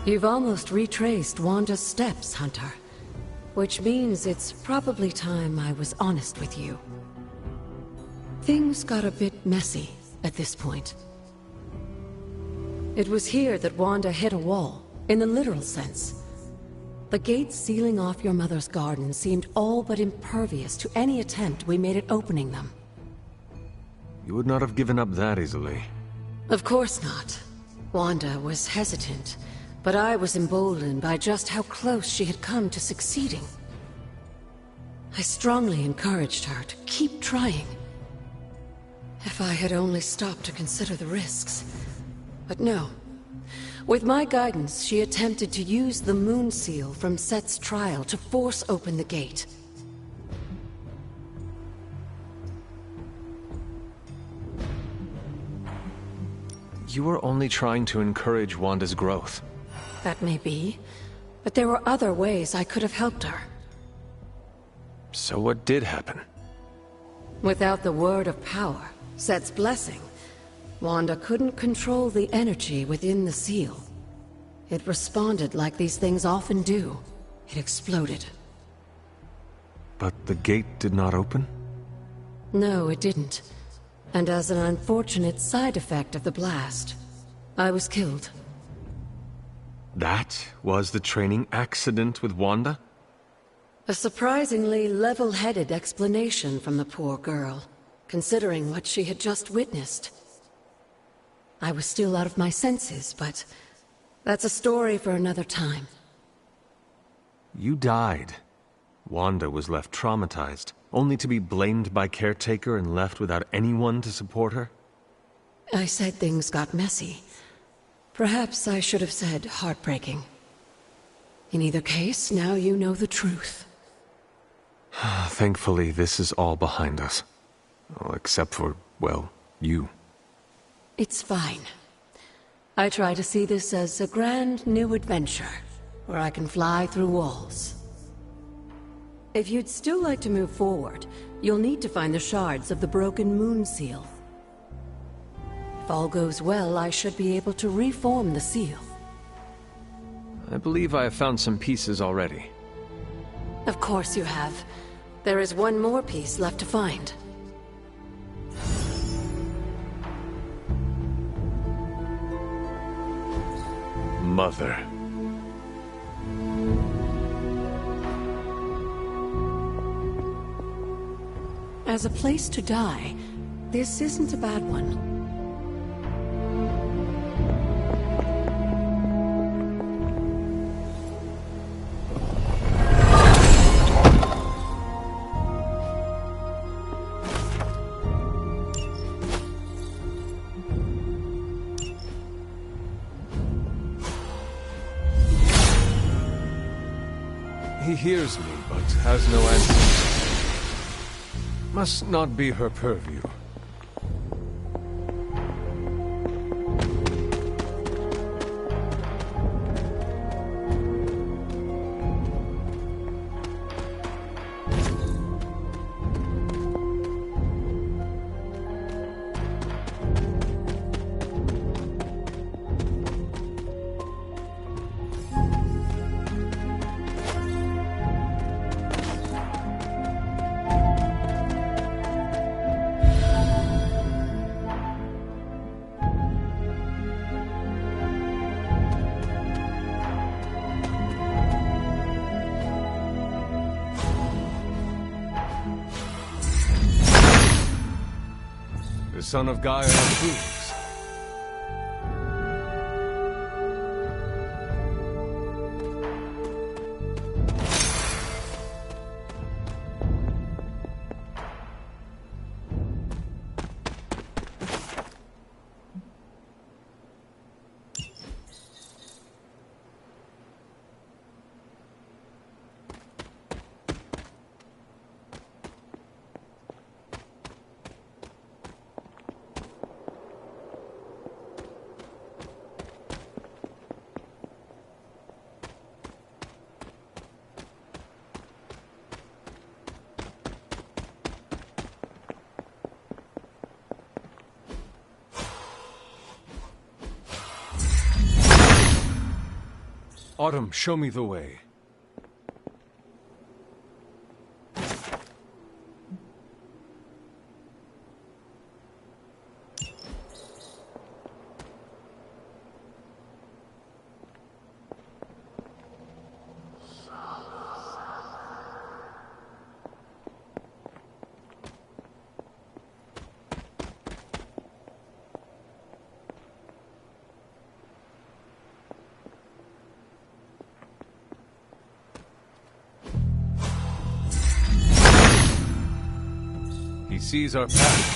You've almost retraced Wanda's steps, Hunter. Which means it's probably time I was honest with you. Things got a bit messy at this point. It was here that Wanda hit a wall, in the literal sense. The gates sealing off your mother's garden seemed all but impervious to any attempt we made at opening them. You would not have given up that easily. Of course not. Wanda was hesitant, but I was emboldened by just how close she had come to succeeding. I strongly encouraged her to keep trying. If I had only stopped to consider the risks. But no. With my guidance, she attempted to use the moon seal from Set's trial to force open the gate. You were only trying to encourage Wanda's growth. That may be, but there were other ways I could have helped her. So what did happen? Without the word of power, Set's blessing, Wanda couldn't control the energy within the seal. It responded like these things often do. It exploded. But the gate did not open? No, it didn't. And as an unfortunate side effect of the blast, I was killed. That was the training accident with Wanda? A surprisingly level-headed explanation from the poor girl, considering what she had just witnessed. I was still out of my senses, but that's a story for another time. You died. Wanda was left traumatized, only to be blamed by Caretaker and left without anyone to support her? I said things got messy. Perhaps I should have said heartbreaking. In either case, now you know the truth. Thankfully, this is all behind us. Well, except for, well, you. It's fine. I try to see this as a grand new adventure, where I can fly through walls. If you'd still like to move forward, you'll need to find the shards of the broken moon seal. If all goes well, I should be able to reform the seal. I believe I have found some pieces already. Of course you have. There is one more piece left to find. mother. As a place to die, this isn't a bad one. He hears me, but has no answer. Must not be her purview. The son of Gaia approves. Autumn, show me the way. He sees our path.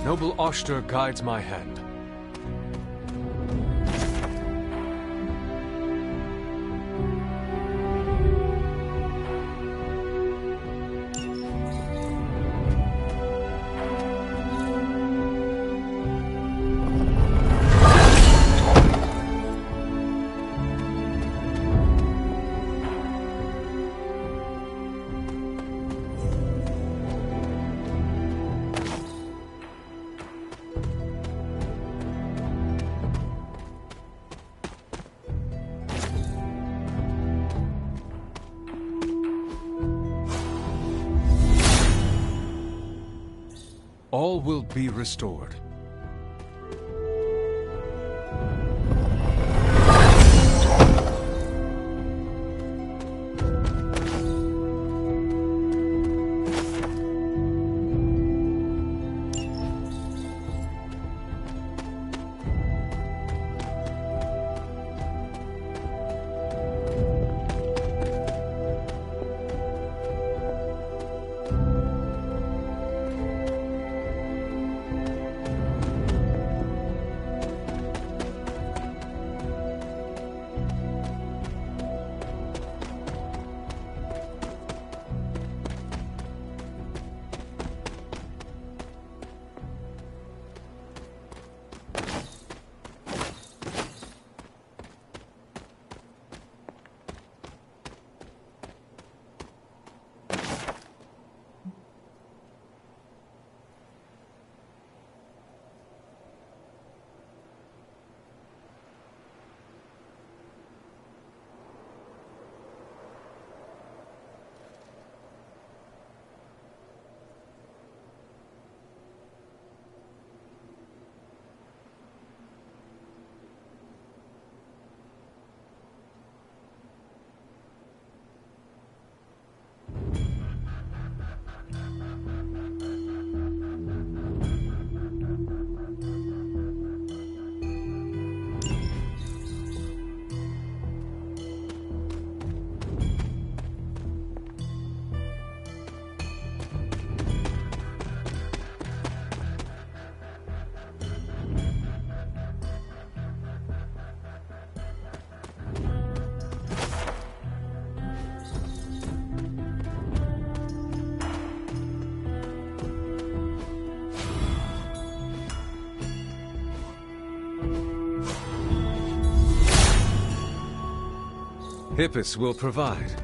Noble Oster guides my hand. All will be restored. Hippus will provide.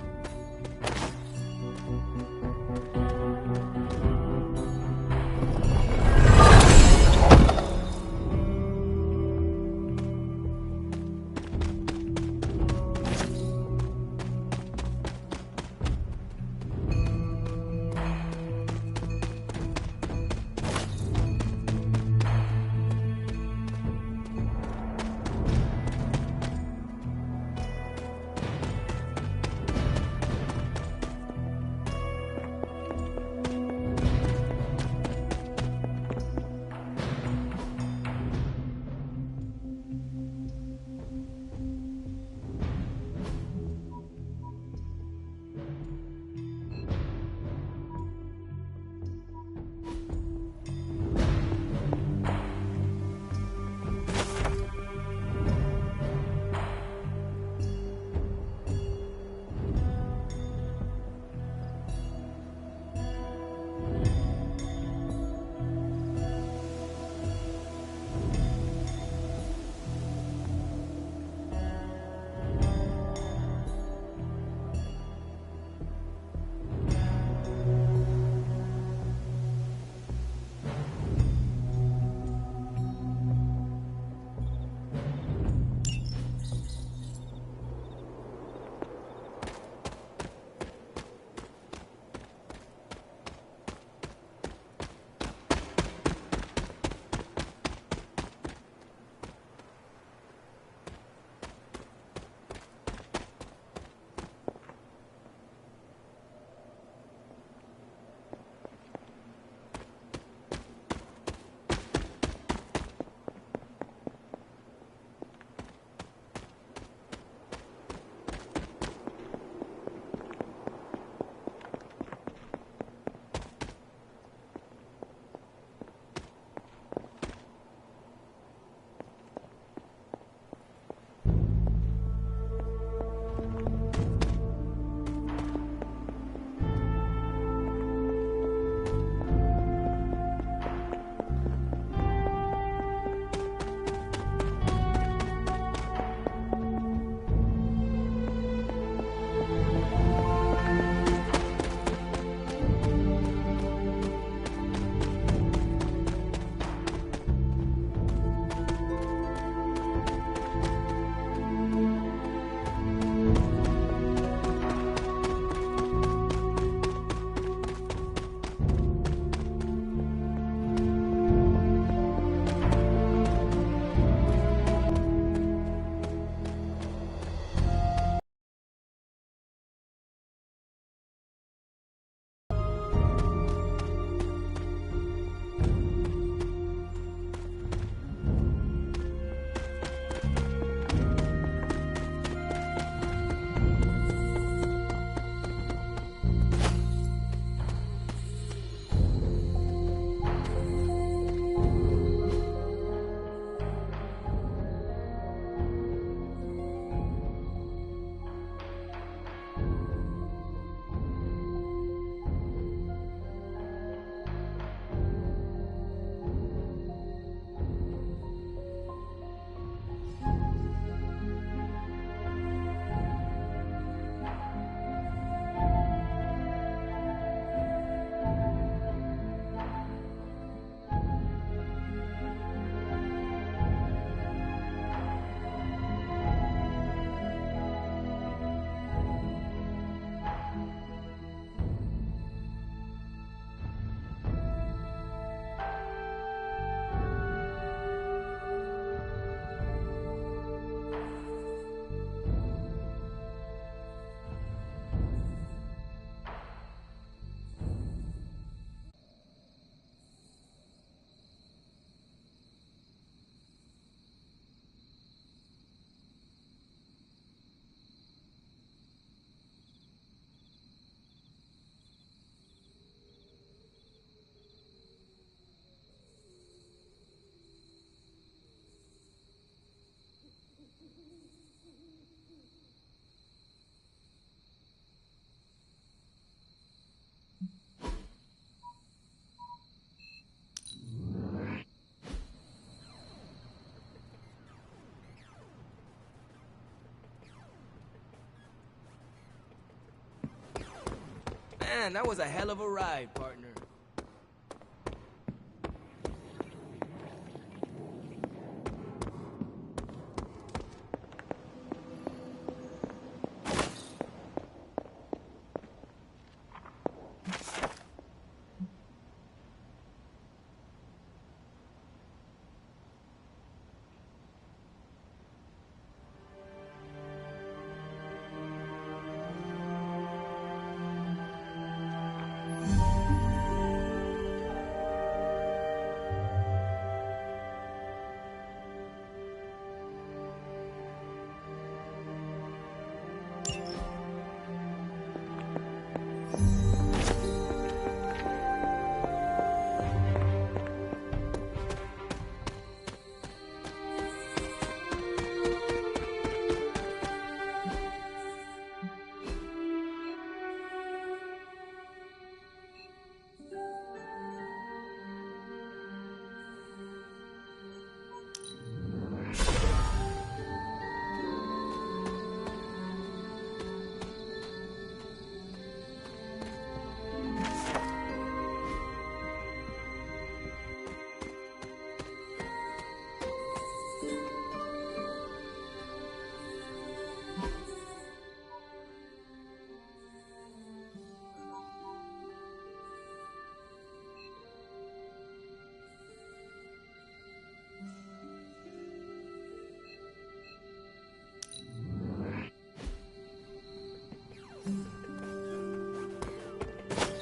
Man, that was a hell of a ride, partner.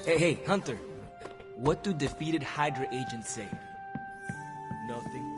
Hey, Hunter. What do defeated Hydra agents say? Nothing.